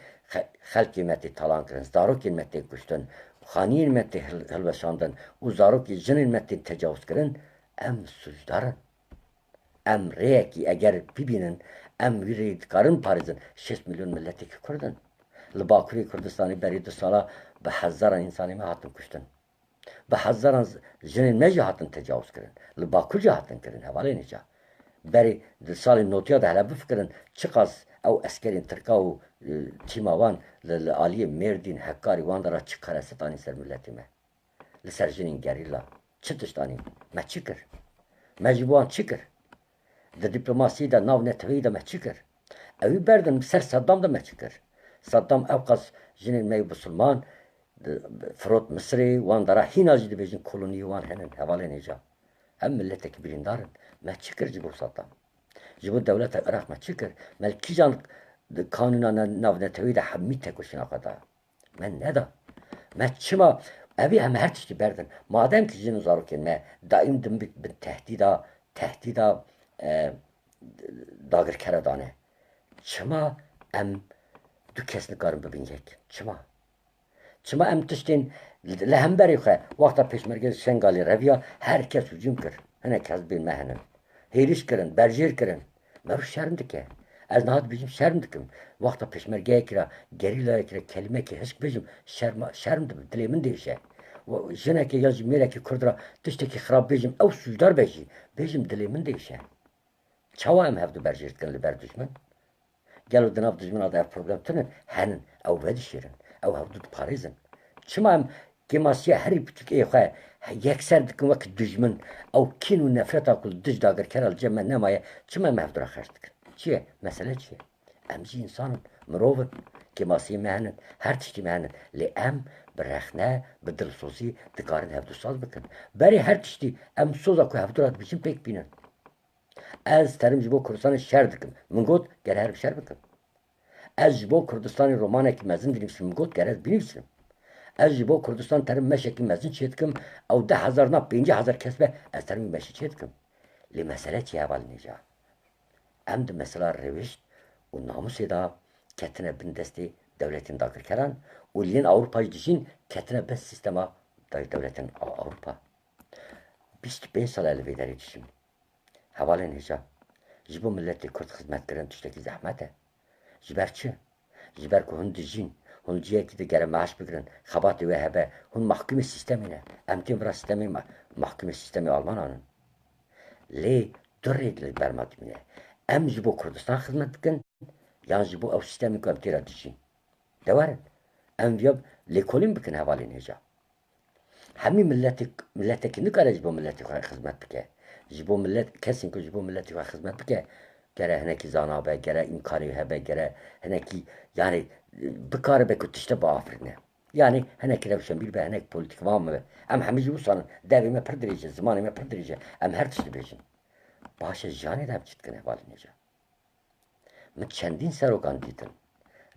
xelkê me tê talan kirin, zarokên me tê kuştin, xaniyên me tê hilweşandin û zarokê jinên me tê tecawüz kirin, em sûcdarin. ام ریکی اگر ببینن ام ویرید کارن پارزن 6 میلیون ملتی که کردن لباکوری کردستانی بری 2 سالا به هزاران انسانی ما هاتن کشتن به هزاران جنین مجی هاتن تجاوز کردن لباکو جا هاتن کردن حوالی نیجا بری 2 سال نوتیا ده هلا بفکرن چقاس او اسکرین ترکا و تیماوان لعالی مردین حکاری وان دارا چه کارستانی سر ملتی ما لسر جنین گریلا چه تشتانی ما چی کر مجبوان چی کر در دیپلماسی دا ناو نتوی دا ما چی کر اوی بردن سر صدام دا ما چی کر صدام اوقاس جنین می بسلمان فرود مصری وان دارا هینا جدی بیجن کلونی وان هنن حوالی نیجا هم ملت کبیرین دارن ما چی کر جبو صدام جبو دولت عراق ما چی کر ملکی جان کانونا ناو نتوی دا حمی تکوشن آقا دا من ندا ما چما اوی هم هر تشتی بردن مادم که جنو زارو کن ما دائم دم به تهدیدا داگر کردانه چما ام دو کس نکارم ببینید چما ام تشتین لهم بری خواه وقتا پیشمرگه شنگالی رویا هر کس هجوم کرد هنه کس بین مهنن هیریش کرن برجیر کرن مرو شرم دکه از نهاد بیجیم شرم دکم وقتا پیشمرگه کرا گریلا کرا کلمه که هشک بیجیم شرم دکم دلی من دیشه و جنه که یازی میره که کرد را تشتی که خراب بیجیم او سوجدار بیجیم دلی من دیشه چاوا ام هفدو برجیرت کن لبر دشمن گلو دناف دشمن آده اف پروبلم تنن هنن او ودی شیرن او هفدو پاریزن چما ام گماسیه هری بچک ای خواه یکسر دکن وقت دشمن او کین و نفرت آکل دش داگر کرال جمع نمایه چما ام هفدو را خرج دکن چیه؟ مسئله چیه؟ امزی انسان مروون گماسیه مهنن هر تشتی مهنن لی ام برخنه به دلسوزی دکارن هفدو ساز بکن بری هر تشتی ام سوزا که هفدو را بیشیم پیک بینن از ترم جبو کردستان شهر دکم من گوت گر هر شهر بکم از جبو کردستان رومانه که مزن بنویسم من گوت گر هر بنویسم از جبو کردستان ترم مشه که مزن چه دکم او 10,000 نه 50,000 کس به از ترم مشه چه دکم لی مسئله چی اول نیجا ام ده مسئله روشت و ناموسی دا کتنه بین دستی devletin dagir keran و لین Avrupa'yı dişin ketine bes sistema devletin Avrupa 25 sal elvederi dişim havalen heca jibo milleti Kürt hizmetlerin tüşteki zahmete jiber çi jiber ku hun dijin hun ciyeti de gere maaş bigirin xabatı ve hebe hun mahkume sistemine emtin vra sistemi mahkume sistemi Almananın li durredli bermadimine em jibo Kürdistan hizmet bikin yan jibo ev sistemi ku emtira dişin devarin em viyab lekolin bikin havalin heca hemi milletek nikare jibo milleti ku hizmet bike jibo millet kesin ku jibo milleti ku hizmet bike gere heneki zanabe gere imkanı hebe gere heneki yani bikare be kutişte ba afrine yani heneki revşen bir be henek politik var mı em hemici bu sanın devime perdirici zamanime perdirici em her tişte bejin başa jane de çitkin havalin heca من چندین سروکان دیدن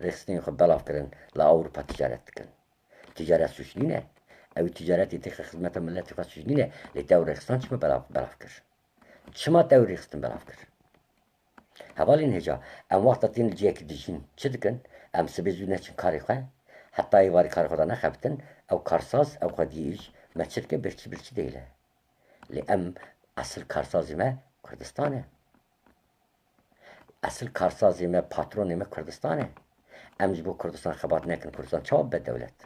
رخصتین خود بلاف کردن لا اروپا تجارت کن تجارت سوش نینه او تجارتی تخ خدمت ملتی خود سوش نینه لی دور رخصتان چما بلاف کر چما دور رخصتان بلاف کر حوالین هجا ام وقت تین جیک دیجین چه دکن ام سبزونه چن کاری خواه حتی ایواری کار خدا نخبتن او کارساز او خودیش مچر که برچی دیله لی ام اصل کارسازی ما کردستانه اصل کارسازی پاترونی کردستانه امج بو کردستان خبات نکن کردستان چاو به دولت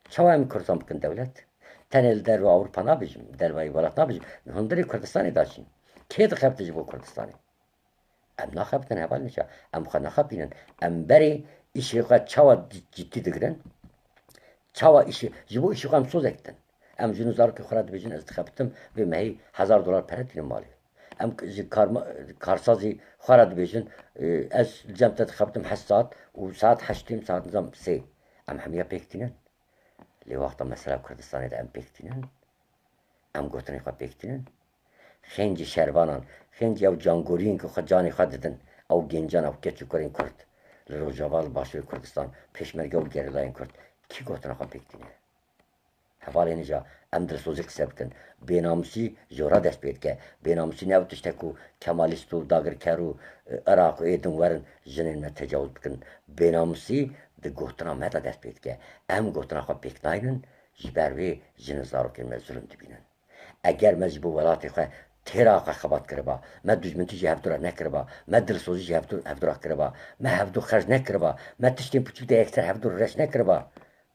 چاو ام کردستان بکن دولت تنل در و اروپا نبیجم در و ایوالات نبیجم هندری کردستانی داشتیم که دخبت جبو کردستانی ام نخبتن حوال نشه ام خود نخبینن ام بری ایشی خود چاو جدی دگرن چاو ایشی جبو ایشی خود سوز اکتن ام جنوزار که خورد بیجن از دخبتم به مهی $1,000 پردین مالی ام کارسازی خورد بیشن از جمعت خبرتم حسات و ساعت 8 ساعت نظام 3 ام همیا پیکتینن لی وقتا مثلا کردستانی ده ام پیکتینن ام گوتنی خواه پیکتینن خنجی شروانان خنجی او جانگورین که خود جانی خواه دیدن او گنجان او کچو کرین کرد لروجاوال باشوی کردستان پیشمرگه و گریلاین کرد کی گوتنی خواه پیکتینه حوالی نجا ام درسوزی قصه بکن بیناموسی جورا دست بید که بیناموسی نو تشتکو کمالیست و داگرکر و عراق و ایدن ورن جنین ما تجاوز بکن بیناموسی ده گوتنا مدا دست بید که ام گوتنا خواه بکناینن جبروی جنزارو که ما ظلم دبینن اگر ما جبو ولاتی خواه تیرا خبات کربا ما دجمنتی جه هفدورا نکربا ما دلسوزی جه هفدورا کربا ما هفدو خرج نکربا ما تشتین پچو ده اکتر هفدور رش نکربا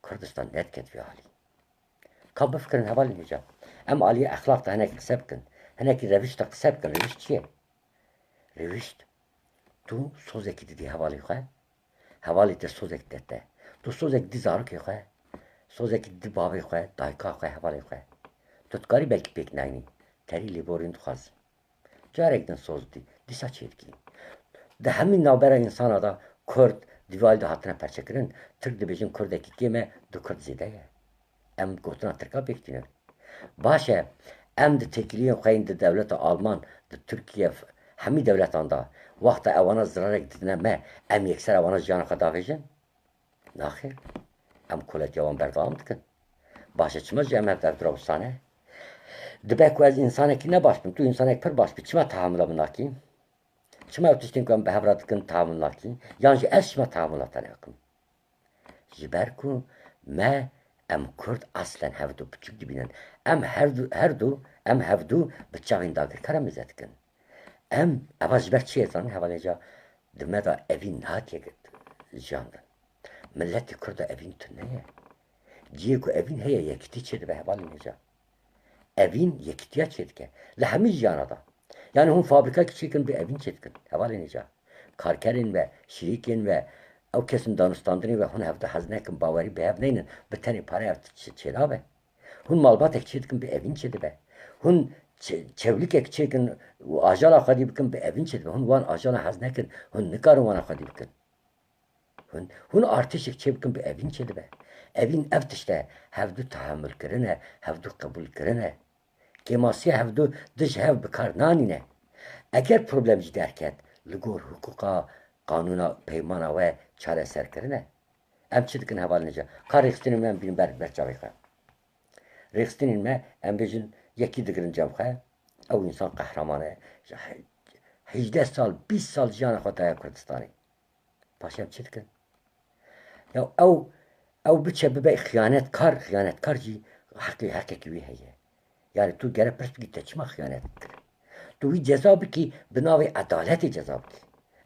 کردستان net کت في حالي كم بفكرن هوالي نجا ام علي اخلاق ده هناك سبكن هناك روشت سبكن روشت چیه روشت تو سوزك دي هوالي خواه هوالي ده سوزك ده تو سوزك دي زارك خواه سوزك دي بابي خواه دایکا خواه هوالي خواه تتکاری belki pek ناینی تری لیبورین خواست جارێکدن سۆزدی دیسا چێتکی ده هەمین ناوبەرە ئینسانە دا کورد دیوال دا هاتنە پەرچەکردن ترک دەبێژن کوردێکی گێمە دو کورد زێدەیە ئەم گوتنا ترکا بێکتینە باشە ئەم di têkiliyên xwe di dewleta Alman di Tirkiye hemî dewletan da wexta ewana zirarek didine me em yekser ewana jiyana xwe davêjin naxêr em koletiya wan berdewam dikin başa çima ji em hev derdora wistane dibe ku ez însanekî ne baş bim tu însanek pir baş bî çima tehamûla min nakî çima ew tiştên ku em bi hev re dikin tehamûl nakî yan jî ez çima tehamûla te nekim ji ber ku me em Kurd aslen hevdû piçûk dibînin em em hevdû bi çavên dagirkara mêze dikin em eva ji ber çi yê zanîn hevalêja di me da evîn natiye jiyandin milletê Kurd da evîn tune ye ciyê ku evîn heye yekitî çê dibe hevalê nêja evîn yekitiya çê dike li hemî jiyana da yani hûn fabrikakî çêkin bi evîn çê dikin hevalê nêja karkerên ve şîrîkên ve ew kesin danûstandinê ve hûn hev de hez nekin bawerî bi hev neynin bi tenê pareya çêdabe hûn malbatek çê dikin bi evîn çê dibe hûn çewlikek çêkin û ajala xwedî bikin bi evîn çê dibe hûn wan ajala hez nekin hûn nikarin wana xwedî bikin hûn artêşek çê bikin bi evîn çê dibe evîn ev tişte hevdû tehamül kirine hevdû qebûl kirine kêmasiya hevdû di ji hev bikar nanîne eger problem jî derket li gor hukûqa qanûna peymana we çareserkirine em çi dikin hevalê nêja ka rêxistinên me em bînin ber çavê xwe rêxistinên me em bêjin yekî digirin cem xwe ew însan qehreman e 18 sal 20 sal jiyana xwe daya Kurdistanê paşa em çi dikin ya ew biçe bibe xıyanetkar jî heqê herkekî wî heye yani tu gere pirs bikî te çima xıyanet dikir tu wî ceza bikî bi navê edaletê ceza bikî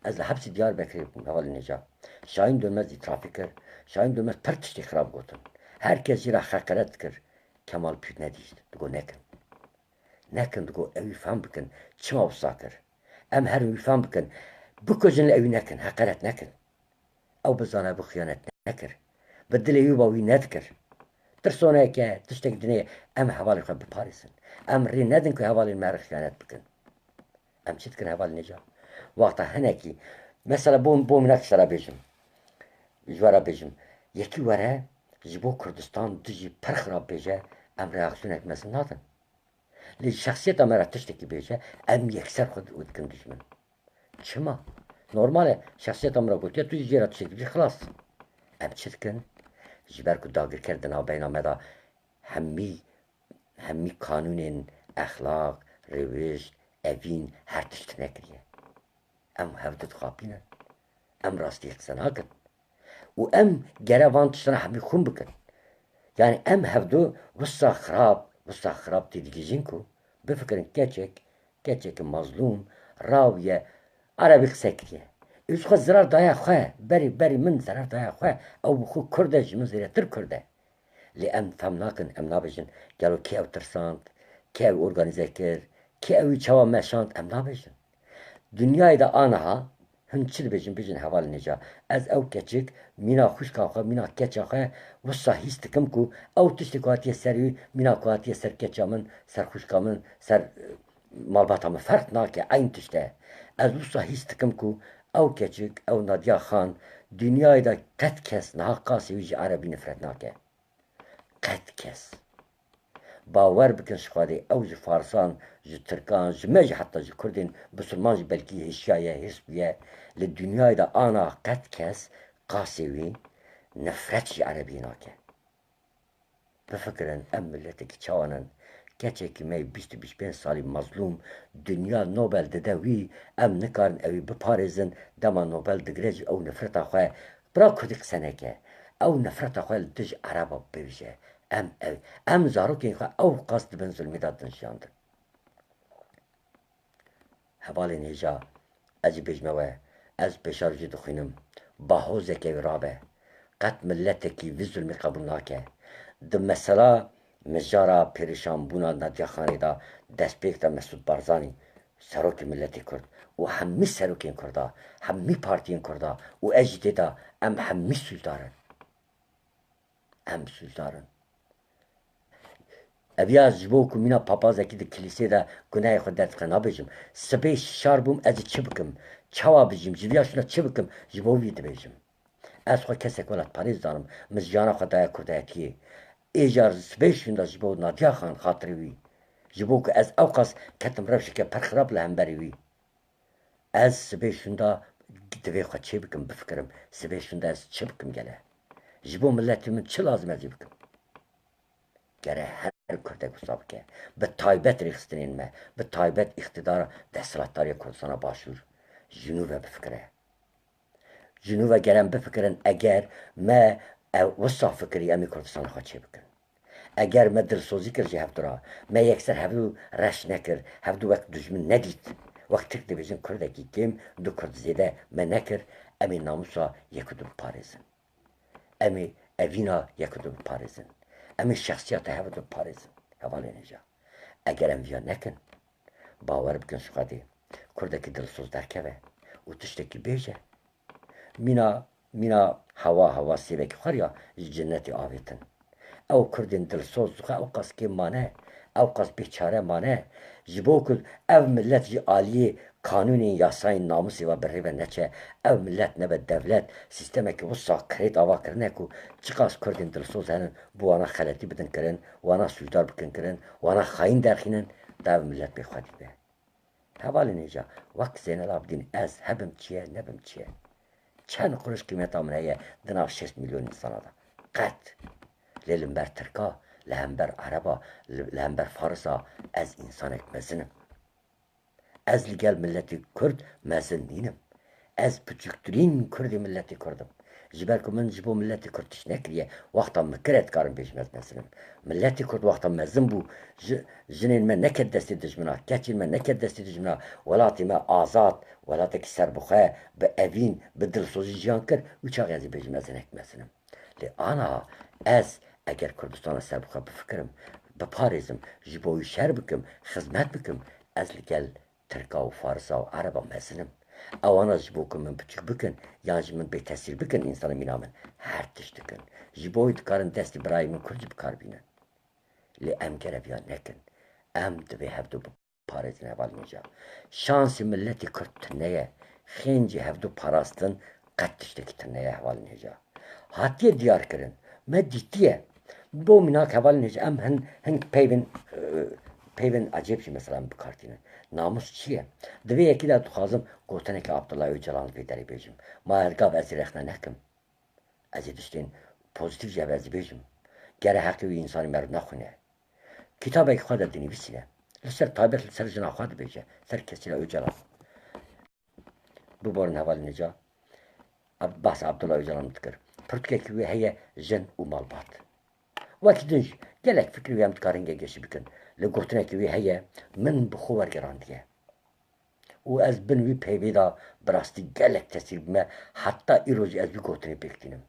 ez li hepsî Diyarbekirê bûm hevalê nêja Şahin Dönmez îtirafî kir Şahin Dönmez pir tiştê xirab gotin herkes jî re heqeret dikir Kemal Pîr nedîşt digo nekin digo ew wî fehm bikin çima wisa kir em herin wî fehm bikin bikujin li ew nekin heqeret nekin ew bizane bu xıyanet nekir bi dilê wî ba wî nedikir tirsoneke tiştek dinê em hevalê xwe biparêzin em rê nedin ku hevalên me re xıyanet bikin em çi dikin hevalê nêja wexta hinekî mesela bû minek sera bêjim ji we re bêjim yekî were ji bo Kurdistan du jî pir xirab bêje em reaksiyonek mezin nadin lê ji şexsiyeta me re tiştekî bêje em yekser xwe dikin dijmin çima normal e şexsiyeta me re gotiye tu jî re tiştekî bêjî xilas em çi dikin ji ber ku dagirker di navbeyna me da hemî kanûnên exlaq rêwişt evîn her tişt nekiriye em hevdû dixapînin em rastiyê qise nakin û em gere van tiştine hemî xûn bikin yani em hevdû wisa xirab tê digihîjin ku bifikirin keçekî mazlûm rawiye erebî qise kiriye ew ji xwe zirar daye xwe berî min zirar daye xwe ew bi xwe Kurd e ji min zêdetir Kurd e lê em fehm nakin em nabêjin gelo kê ew tirsand kê ew organize kir kê ew wî çawa meşand em nabêjin Dünyayê de aniha hûn çi dibêjin bêjin hevalê nêja ez ew keçik mîna xwîşka xwe mîna keça xwe wisa hîs dikim ku ew tiştê ku hatiye ser wî mîna ku hatiye ser keça min ser xwîşka min ser malbata min ferq nake eyn tişt e ez wisa hîs dikim ku ew keçik ew Nadiya Xan dünyayê de qet kes niha qasî wî ji erebî nifret nake qet kes bawer bikin ji xwedê ew ji Farsan ji Tirkan ji me jî heta ji Kurdên Bisilman jî belkî hêşiyaye hês bûye li dünyayê de ana qet kes qasê wî nifret ji erebî nake bifikirin em milletekî çawanin keçekî me 20-25 salî mazlûm dünya Nobel dide wî em nikarin ew ê biparêzin dema Nobel digire jî ew nifreta xwe bira Kurdî qise neke ew nifreta xwe li dijî ereba bibêje em zarokên xwe ew qas dibin zulmê de din jiyandin hevalên hêja ez jî bêjme we ez pêşar jî dixwînim bahozekê wê rabe qet milletekî vî zulmê qebûl nake di mesela mijara perîşanbûna Nadiya Xanê da destpêk da Mesûd Barzanî serokê milletê Kurd û hemî serokên Kurda hemî partiyên Kurda û ez jî tê da em hemî sûcdarin em sûcdarin Eviya ji bo ku mîna papazekî di kilîsê de gunehê xwe derdixwe nabêjim sibê şar bûm ez ê çi bikim çawa bijîm ji vêya şûna çi bikim ji bo wî dibêjim ez xwe kesek welatparêz danim min jiyana xwe daya kurdayetiyê êjar sibê şûnda ji bo Nadiya Xan xatirê wî ji bo ku ez ew qas ketim rewşeke perxirab li hemberî wî ez sibê şûnda divê xwe çê bikim bifikirim sibê şûnda ez çi bikim gele ji bo milletê min çi lazim ez ê bikim gere her Kurdek wisa bike bi taybet rêxistinên me bi taybet îxtidara desthilatdariya Kurdistana başûr ji nû ve bifikire ji nû ve gerem bifikirin eger me ew wisa fikirî em ê Kurdistana xwe çê bikin eger me dilsozî kir ji hevdûra me yekser hevdû reş nekir hevdû wek dijmin nedît wek Tirk dibêjin Kurdekî kêm du Kurd zêde me nekir em ê namusa yekûdû biparêzin em ê evîna yekûdû biparêzin em ê şexsiyeta hevdû biparêzin hevalên hêja eger em vîya nekin bawer bikin ji Xwedê Kurdekî dilsoz derkeve û tiştekî bêje mîna hewa sêvekî xwariya ji cinnetê avêtin ew Kurdên dilsoz dixwe ew qas kêm mane ew qas bêçare mane ji bo ku ev millet jî aliyê kanûnên yasayên namusê ve birêve neçe ev millet nebe devlet sîstemekî wisa kirêt ava kirine ku çi qas Kurdên dilsoz henin bû wana xeletî bidin kirin wana sûcdar bikin kirin wana xayîn derxînin da ev millet bêxwedî be hevalên hêja wek Zeynel Abidîn ez hebim çiye nebim çiye çend quruş qîmeta min heye di nav 6 milyon insana da qet lê li hember Tirka li hember Ereba li hember Farisa ez însanek mezinim ez li gel milletê Kurd mezin nînim ez piçûktirîn Kurdê milletê Kurdim ji ber ku min ji bo milletê Kurd tişt nekiriye wexta mikire dikarim bêjim ez mezinim milletê Kurd wexta mezin bû jinên me neket destê dijmina keçên me neket destê dijmina welatê me azad welatekî serbixwe bi evîn bi dilsozî jiyan kir û çax ez ê bêjim ez hinek mezinim lê aniha ez eger Kurdistana serbixwe bifikirim biparêzim ji bo wî şer bikim xizmet bikim ez li gel Tirka û Farisa û Ereba mezinim ewana ji bo ku min biçûk bikin yan ji min bêtesîr bikin însanê mîna min her tişt dikin ji bo wî dikarin destê birayê min Kurd jî bikarbînin lê em gere vêya nekin em divê hevdû biparêzin hevalên hêja şansê milletê Kurd tune ye xêncî hevdû parastin qet tiştekî tune ye hevalên hêja hatiye diyar kirin me dîtiye bo mînak hevalên hêja em hin peyvên ecêb jî mesela em bikartînin namus çi ye divê yekî de dixwazim gotinekî Abdullah Öcalan vê derê bêjim ma hergav ez ê rexne nekim ez ê tiştên pozîtîv jî ez ê bêjim gere heqê wî însanî me naxwîne kitabekî xwe de dinivîsîne li ser taybet li ser jina xwe dibêje ser kesîla Öcalan biborin hevalên hêja behsa Abdullah Öcalan dikir pirtûkekî wê heye jin û malbat wekî din jî gelek fikrî wê em dikarin gegeşî bikin li gotinekî wê heye min bi xwe wergerandiye û ez bin wî peyvê da bi rastî gelek tesîr bime heta îro jî ez wî gotinê pêktînim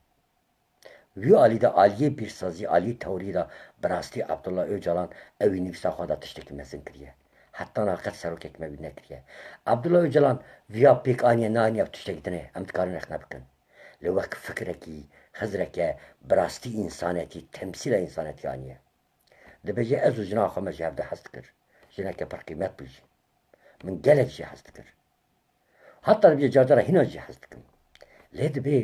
wî alî de aliyê pîrsazî aliyê tewrî da bi rastî Abdullah Öcalan ew wî nivîsa xwe da tiştekî mezin kiriye heta naqet serokek me wî nekiriye Abdullah Öcalan vîya pêk aniye neaniye tiştekî dine em dikarin rexne bikin lê wek fikirekî hizreke bi rastî însanetî temsîla însanetî aniye dibêje ez û jina xwe me ji hev de hez dikir jineke pir qîmet bû jî min gelek jî hez dikir heta dibêje carcara hîna jî hez dikim lê dibê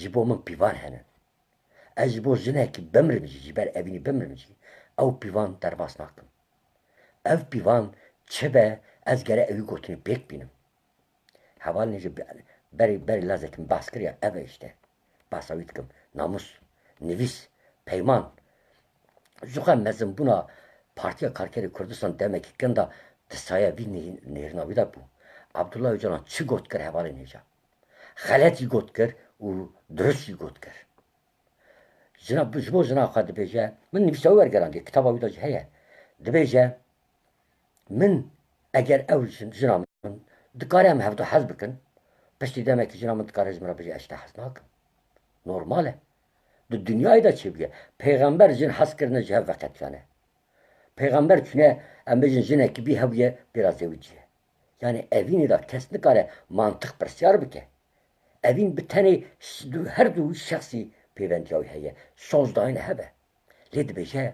ji bo min pîvan henin ez ji bo jinekî bimirim jî ji ber evînî bimirim jî ew pîvan derbas nakim ev pîvan çi be ez gere ew wî gotinê pêk bînim hevalên jî berî lezekim behs kiriye ev e işte behsa wî dikim namus nivîs peyman ji xwe mezin bûna Partiya Karkerê Kurdistan demekî kin da di saya vî nêrnavî de bû Abdullah Öcalan çi got kir hevalên hêja xelet jî got kir û durust jî got kir ji bo jina xwe dibêje min nivîsa wî wergerandiye kitaba wî de jî heye dibêje min eger ew jina Dikare em hevdu hez bikin. Piştî demek ki jina min dikare jimra bêje eşte hez nakim. Normal e. Di dünyayı da çiviye. Peygamber jin hez kirine ji hev veqetyane. Peygamber çüne em bêjin jinekî bî hewiye biraz ewiciye. Yani evini da kes nikare mantık persyar bike. Evin bi tenê her du şexsî pêvendiya heye. Sozdayîn hebe. Lê dibêje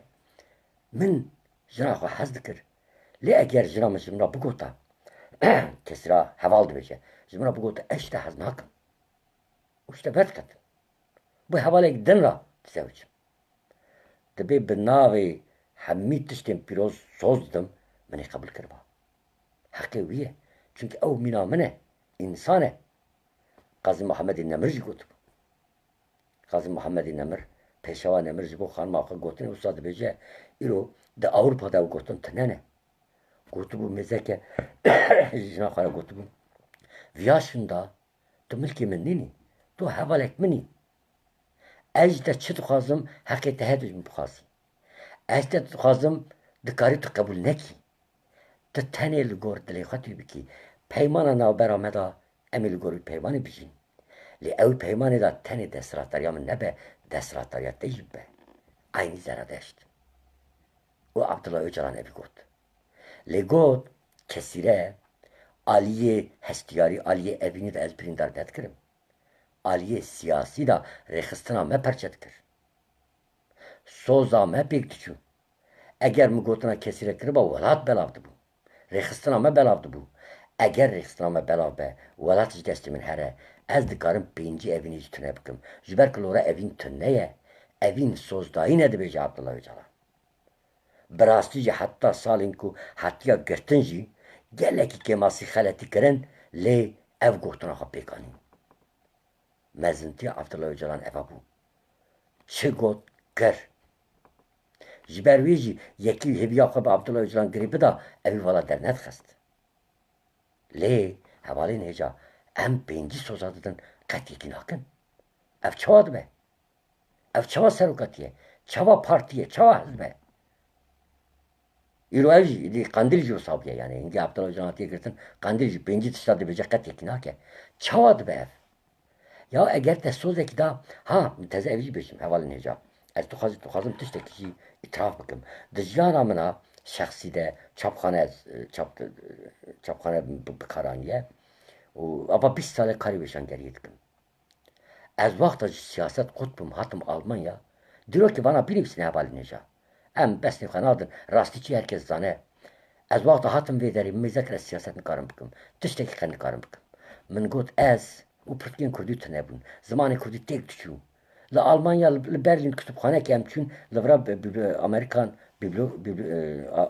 min jina xwe hez dikir. Lê eger jina min jimra bigota kesira heval dibêje. Jimra bigota eşte hez nakim. û işte vedketin. Bu hevalek din ra dizewicim. Dibe bi navê hemî tiştên pîroz soz didim minê qebûl kiriba. Heqê wî ye. Çünkü ew mîna min e. İnsan e. Qazî Muhammedê Nemir jî gotibû. Qazî Muhammedê Nemir, Pêşeva Nemir ji bo xanima xwe gotinê wisa dibêje îro di Ewropa'da ew gotin tune ne. Gotibû mêzeke jina xwe re gotibû. Viya şunda tu milkê min nînî. Tu hevalek min î. Ez de çi dixwazim heqê te hebe min bixwazî. Ez de dixwazim dikarî tu qebûl nekî. Tu tenê li gor dilê xwe tû bikî. Peymana navbera me da em ê li gor wî peymanê bijîn. Lê ew peymanê da tenê desthilatdariya min nebe, desthilatdariya te jî be. Aynî zeradeşt. û Abdullah Öcalan evî got. Lê got kesîre aliyê hestiyarî, aliyê evînî de ez birîndar nedkirim. Aliyê siyasî da rêxistina me perçe dikir. Soza me pêk diçû. Eger min gotina kesîre kiriba welat belav dibû. Rêxistina me belav dibû. Eger rêxistina me belav be, welat ji destê min here, ez dikarim pêncî evînê jî tune bikim. Ji ber ku lora evîn tune ye. Evîn sozdayî nedibêje Abdullah Öcalan. Bi rastî jî heta salên ku hatiya girtin jî gelekî kemasî xeletî kirin lê ev gotina xwe pêk anîn. Mezintiya Abdullah Öcalan eva bû. Çi got kir. Ji ber wê jî yekî hêviya xwe bi Abdullah Öcalan girî bida evî vala dernedixist. Lê hevalên hêja em pêncî soza didin qet yekî nakin. Ev çawa dibe? Ev çawa serokatî ye? Çawa partî ye? Çawa hizb e? Îro ev jî Qandîl jî wisa bûye yani. Hingî Abdullah Öcalan hatiye girtin Qandîl jî pêncî tişta dibêje qet yekî nake. Çawa dibe ev? Ya eger te sozekî da ha teze ev jî bêjim hevalên hêja. Ez dixwazim tiştekî jî îtiraf bikim. Di jiyana min a şexsî de çapxane bikaranîye û ava 20 salê karî wêşangeriyê dikim. Ez wexta ji siyaset qutbim hatim Almanya. Dîrokî vana binivîsîne hevalên hêja. Em besnê xwe nadin. Rastî çi herkes zane. Ez wexta hatim vê derê mêzek re siyaset nikarim bikim. Tiştekî qe nikarim bikim. Min got ez û pirtûkên Kurdî tune bûn. Zimanê Kurdî têk diçû. Li Almanya li Berlin kütüpxanekê em çûn li vira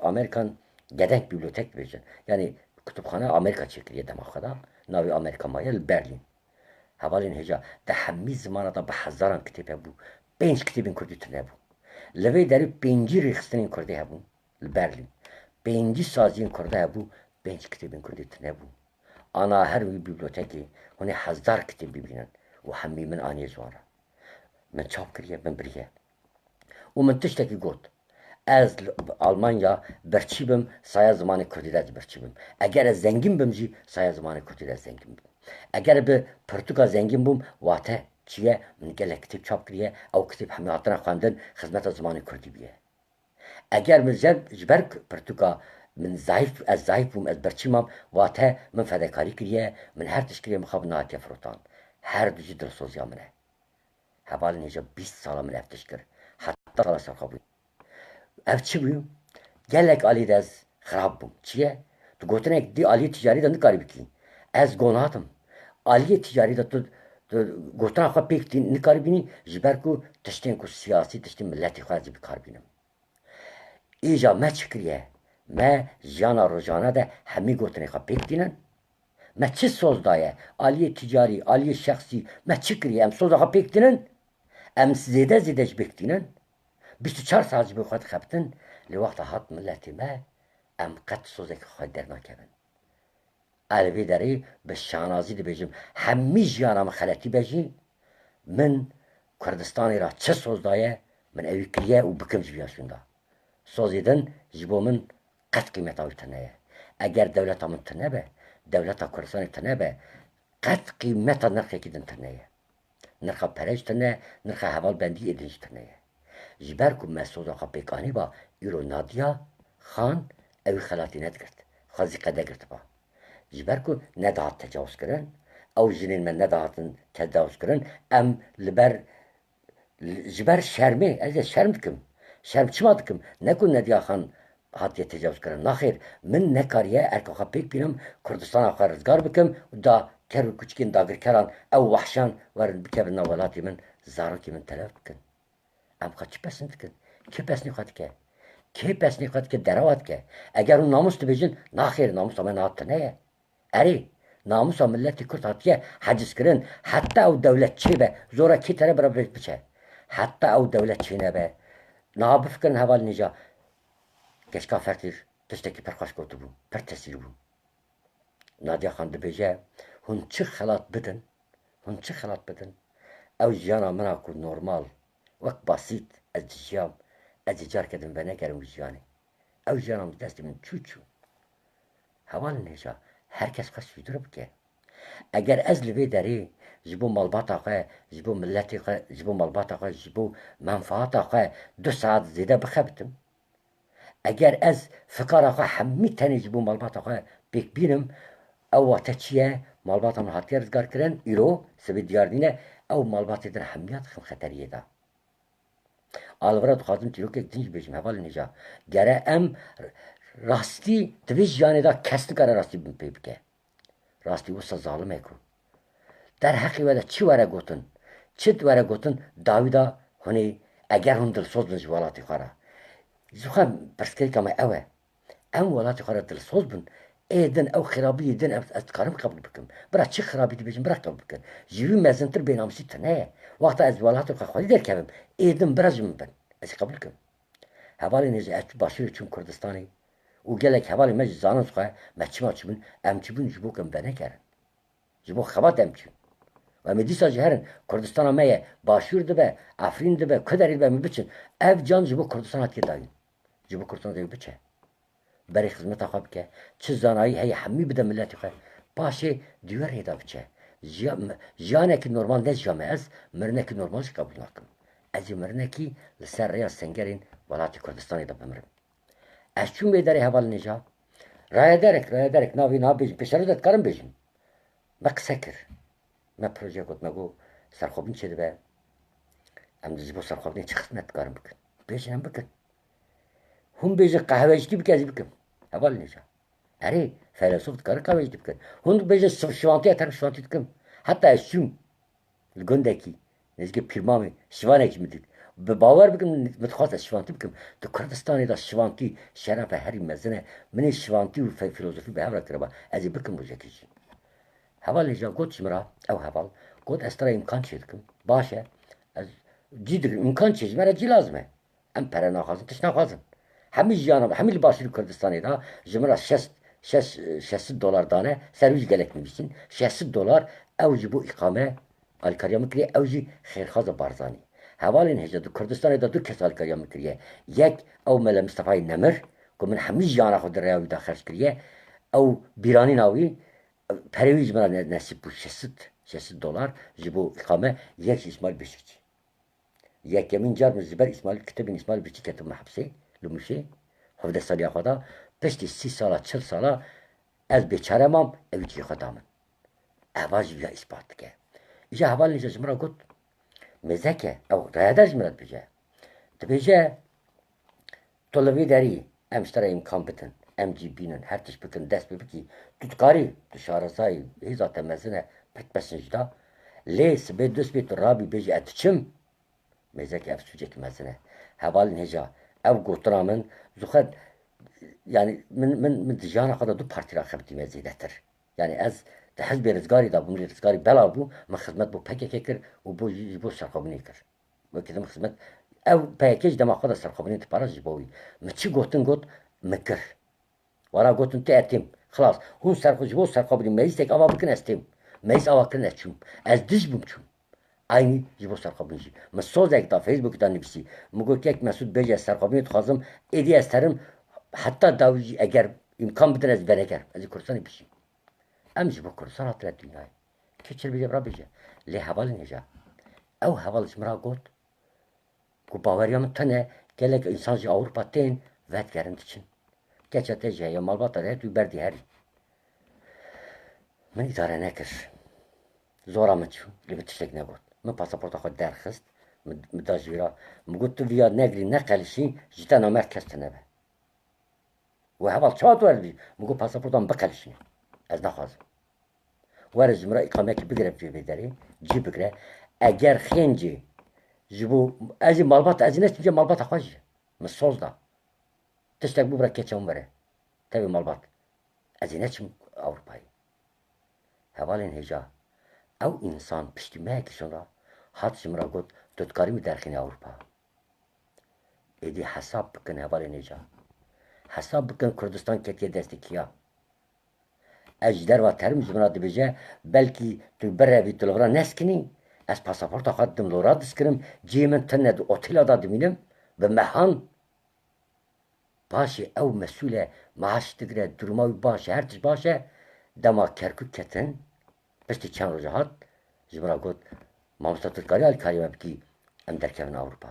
Amerikan gedenk bibliotek dibêjin. Yani kütüphane Amerika çekiriye dema xwe da. Navê Amerika maye li Berlin. Hevalên hêja di hemî zimana da bi hezaran kitêb hebû. 5 kitêbên Kurdî tune bû. Li vê derê 5 rêxistinên Kurdî hebûn li Berlin. 5 saziyên Kurdî hebû, 5 kitêbên Kurdî tune bû. Ana her wî bibliotekê hûn ê hezar kitêb bibînin û hemî min anî zwan re. Min çap kiriye, min biriye. û min tiştekî got. Ez li Almanya berçî bim, saya zimanê Kurdî de berçî bim. Eger ez zengîn bim jî, saya zimanê Kurdî de zengîn bim. Eger bi pirtûka zengîn bûm, wate çi ye? Min gelek kitêb çap kiriye, ew kitêb hemî hatine xwendin, xizmeta zimanê Kurdî bûye. Eger min ji ber pirtûka min ez zayıf bûm, ez berçî mam, wate min fedakarî kiriye, min her tişt kiriye min xwe bi nahatiye firotan. Her du jî dilsoziya min e. Hevalên hêja 20 sala min ev tişt kir. Heta sala serxwebûyî. Ev çi bû? Gelek alî de ez xirab bûm. Çi ye? Tu gotinek dî aliyê ticarî de nikarî bikî. Ez gonatim. Aliyê ticarî de tu gotina xwe pêk nikarî bînî ji ber ku tiştên ku siyasî tiştên milletê xwe ez ê bikarbînim. Îja me çi kiriye? Me jiyana rojane de hemî gotinê xwe pêk dînin. Me çi soz daye? Aliyê ticarî, aliyê şexsî me çi kiriye? Em soza xwe pêk dînin? Em zêde zêde ji pêk dînin? 24 saat ji bo xwe dixebtin, lê wexta hat milletê me em qet sozekî xwe dernakevin. Li vê derê bi şanazî dibêjim hemî jiyana min xeletî be jî min Kurdistanê ra çi soz daye min evî kiriye û bikim ji vîya şûnda. Sozê din ji bo min qet qîmeta wî tune ye. Eger dewleta min tune be, دولت کردستان تنه به قد قیمت نرخی که دن تنه نرخ پرش تنه نرخ حوال بندی ادنش تنه جبر کو مسعود آقا پیکانی با ایرو نادیا خان اوی خلاتی ندگرد خازی قده گرد با جبر کو ندهات تجاوز کرن او جنین من ندهاتن تجاوز کرن ام لبر جبر شرمه از شرم دکم شرم چما دکم نکو ندیا خان هاتیه تجاوز کرن نخیر من نکاریه ارکا پیک بینم کردستان آخر رزگار بکم دا کرو کچکین داگر کران او وحشان ورن بکبر نوالاتی من زاروکی من تلف بکن ام خواهد چی پسند کن کی پسنی خواهد که کی پسنی خواهد که دروات که اگر اون ناموس تو بیجن نخیر ناموس من هات نه اری ناموس ملتی کرد هاتیه حجز کرن حتی او دولت چی به زورا کی تره برا بچه حتی او دولت چی نبه نه بفکرن حوال نجا کشکا فرتیر تشتکی پرخواش کرده بو پر تسیر بو نادیا خان ده بیجه هون چه خلات بدن هون چه خلات بدن او جانا منا کو نورمال وقت بسيط الجيام الجار كدن بنا كرم جياني او جانم دست من چو هوال نجا herkes kaç yüdürüp ki eğer ez li vê derê ji bo malbata xwe ji bo milletê xwe ji bo malbata xwe ji bo menfaata xwe 2 saat zêde bixebitim eğer ez fikara xwe hemî tenê ji bo malbata xwe pêk bînim ew wate çi ye malbata min hatiye rizgar kirin îro sibê diyar dîne ew malbatê din hemîya dixin xeteriyê de alvira dixwazim çîrokek din jî bêjim hevalê nêja gere em rastî di vê jiyanê de kes nikare rastî pê bike rastî wisa zalim e ku der heqê we de çi were gotin çi were gotin dawî da hunê eger hûn dilsoz bin ji welatê xwe re ji xwe pirsgirêka me ew e em welatê xwe re dilsoz bin ê din ew xirabiyê din ez dikarim qebûl bikim bira çi xirabî dibêjin bira qebûl bikin ji wî mezintir bênamîsî tune ye wexta ez welatê xwe xwedî derkevim ê din bira ji min bin ez ê qebûl bikim hevalê nêje ez başûrê çûm kurdistanê û gelek hevalê me ji zanin xwe me çima çûbin em çûbûn ji bo ku em venegerin ji bo xebat em çûn ve me dîsa ji herin kurdistana me ye başûr dibe efrîn dibe ku derê dibe me biçin ev can ji bo kurdistan hatiye dayîn ji bo kurdistan dê biçe berê xizmeta xwe bike çi zanayî heye hemî bide milletê xwe paşê dîwarê de biçe jiyanekî normal ne jiyame ez mirinekî normal jî qebûl nakim ez ê mirinekî li ser rêya sengerên welatê kurdistanê de bimirim ez çûm vê derê hevalê nêja rayederek navî nabêjim pêşerû de dikarim bêjim me qise kir me proje got me got serxwebîn çê dibe em ji bo serxwebînê çi xizmet dikarin bikin bêjin em bikin hûn bêjin qehwecikî bike ez ê bikim hevalê nêja erê feylesof dikarin qehwecikî bikin hûn bêjin şivantiya terim şivantî dikim heta ez çûm li gundekî nêzîkî pîrmamê şivanekî min dît bi bawer bikim min dixwast ez şivantî bikim di kurdistanê de şivantî şerefe herî mezin e min ê şivantî û filozofî bi hev re kiriba ez ê bikim rojekê jî hevalê nêja got ji min re ew heval got ez tira îmkan çê dikim baş e ez cî dikim îmkan çê ji me re cî lazim e em pere naxwazin tiş naxwazin hemî jiyana hemî li başûrê kurdistanê de ji min re $60 dane ser wî gelek nivîsîn $60 ew ji bo îqame alîkariya min kiriye ew jî xêrxwaza barzanî hevalên hêja di kurdistanê de du kes alîkariya min kiriye yek ew mele Mustefayê Nemir ku min hemî jiyana xwe di rêya wî de xerc kiriye ew bîranîna wî perê wî ji min re nesîb bû $60 ji bo îqame yek ji İsmail Beşikçî yekemîn car min ji ber kitêbên İsmail Beşikçî ketibime hepsê li Mûşê hevdeh saliya xwe da piştî 30 sala 40 sala ez bêçare mam ew cî xwe da min eva jî ya îspat dike îja hevalê nêja ji min re got mezeke ew rayeder ji min re dibêje dibêje tu li vê derî em ji te re îmkan bitin em cî bînin her tişt bikin dest pê bikî tu dikarî tu şarezayî hêza te mezin e petmesin ji da lê sibê dest pê tu rabî bêjî ez diçim mezeke ev sûcekî mezin e hevalên hêja ev gotina min ji xwe yani min di jiyana xwe de du partî re xebitîme zêdetir yani ez di hizbê rizgarî da bûm rizgarî bela bû min xizmet bo PKK kir û ji bo serxwebînê kir wekî din xizmet ew PKK ji dema xwe de serxwebînê dipare ji bo wî min çi gotin got min kir wara gotin tu etêm xilas hûn ji bo serxwebînê meclîsek ava bikin ez têm meclîs ava kirin ez çûm ez dij bûm çûm aynî ji bo serxwebînê jî min sozek da Facebookê da nivîsî min got kek Mesûd bêje ez serxwebînê dixwazim êdî ez terim heta dawî jî eger îmkan bidin ez veneger ez ê Kurdistanê bişîm ام جبو کردستان هاتنه دنیای که چل بیجه برا بیجه لی حوال نیجا او حوالش مرا گوت کو باوریا من تنه گلک انسان جی اروپا تین ود گرند چین گچته جه یا مالبات ده توی بردی هری من اداره نکر زورا من چون لی بتشتک نگوت من پاسپورت خود درخست مداجویرا مگوت تو ویا نگری نقلشی جیتا نامر کستنه به و حوال چهات وردی مگو پاسپورتم بقلشی از نخوازم ورز مرا اقامه که بگیرم توی بیداری جی بگیره اگر خینجی جبو ازی مالبات ازی نست میگه مالبات خواهی من سوز دا تشتک ببرا کچم بره تبی مالبات ازی نچم اروپایی حوالین هجا او انسان پشتی مهکشون را هاتش مرا گفت دودکاری می درخین اروپا ایدی حساب بکن حوالین هجا حساب بکن کردستان کتیه دستی کیا اجدر و ترم جمعه دی بجه بلکی تو بره بی تلغرا نسکنی از پاسپورت خواهدم لورا دسکرم جی من تنه دو اوتیلا دا دمینم و مهان باشه او مسئول معاش دگره درماوی باشه هرچیز باشه دما کرکک کتن پشتی چند روزه هات جمعه گفت مامستا ترکاری حال کاری بکی ام درکمن اروپا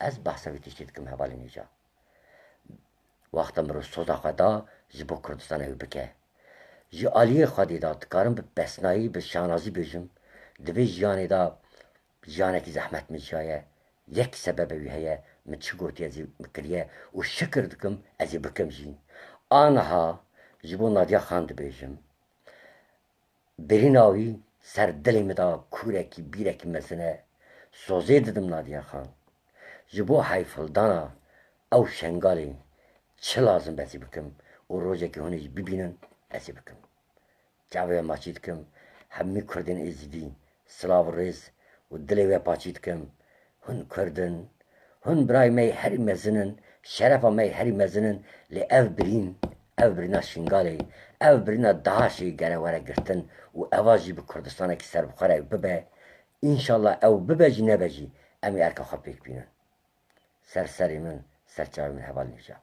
از بحثا تشتی دکم حوالی نیجا وقتا مرو سوزا خدا جبو کردستان او بکه جی آلیه خودی دا تکارم به بسنایی به شانازی بجم دوی جیانی دا جیانه کی زحمت می جایه یک سبب وی هیه من چی گوتی ازی بکریه و شکر دکم ازی بکم جین آنها جبو نادیا خاند بجم بریناوی سر دلی مدا کورکی بیرکی مزنه سوزه ددم نادیا خان جبو حیفلدانا او شنگالی چه لازم بزی بکم و روزه که هونیج ببینن ازی بکم جاوه ماچی دکم همی کردن ازیدی سلاو ریز و دلی و پاچی دکم هن کردن هن برای می هری مزنن شرف می هری مزنن لی او برینا شنگالی او برینا داشی گره وره گرتن و اواجی به کردستانه که سر بخوره ببه انشالله او ببه جی نبه جی امی ارکا خواب بیک بینن سر سری من سر چاوی من حوال نیجا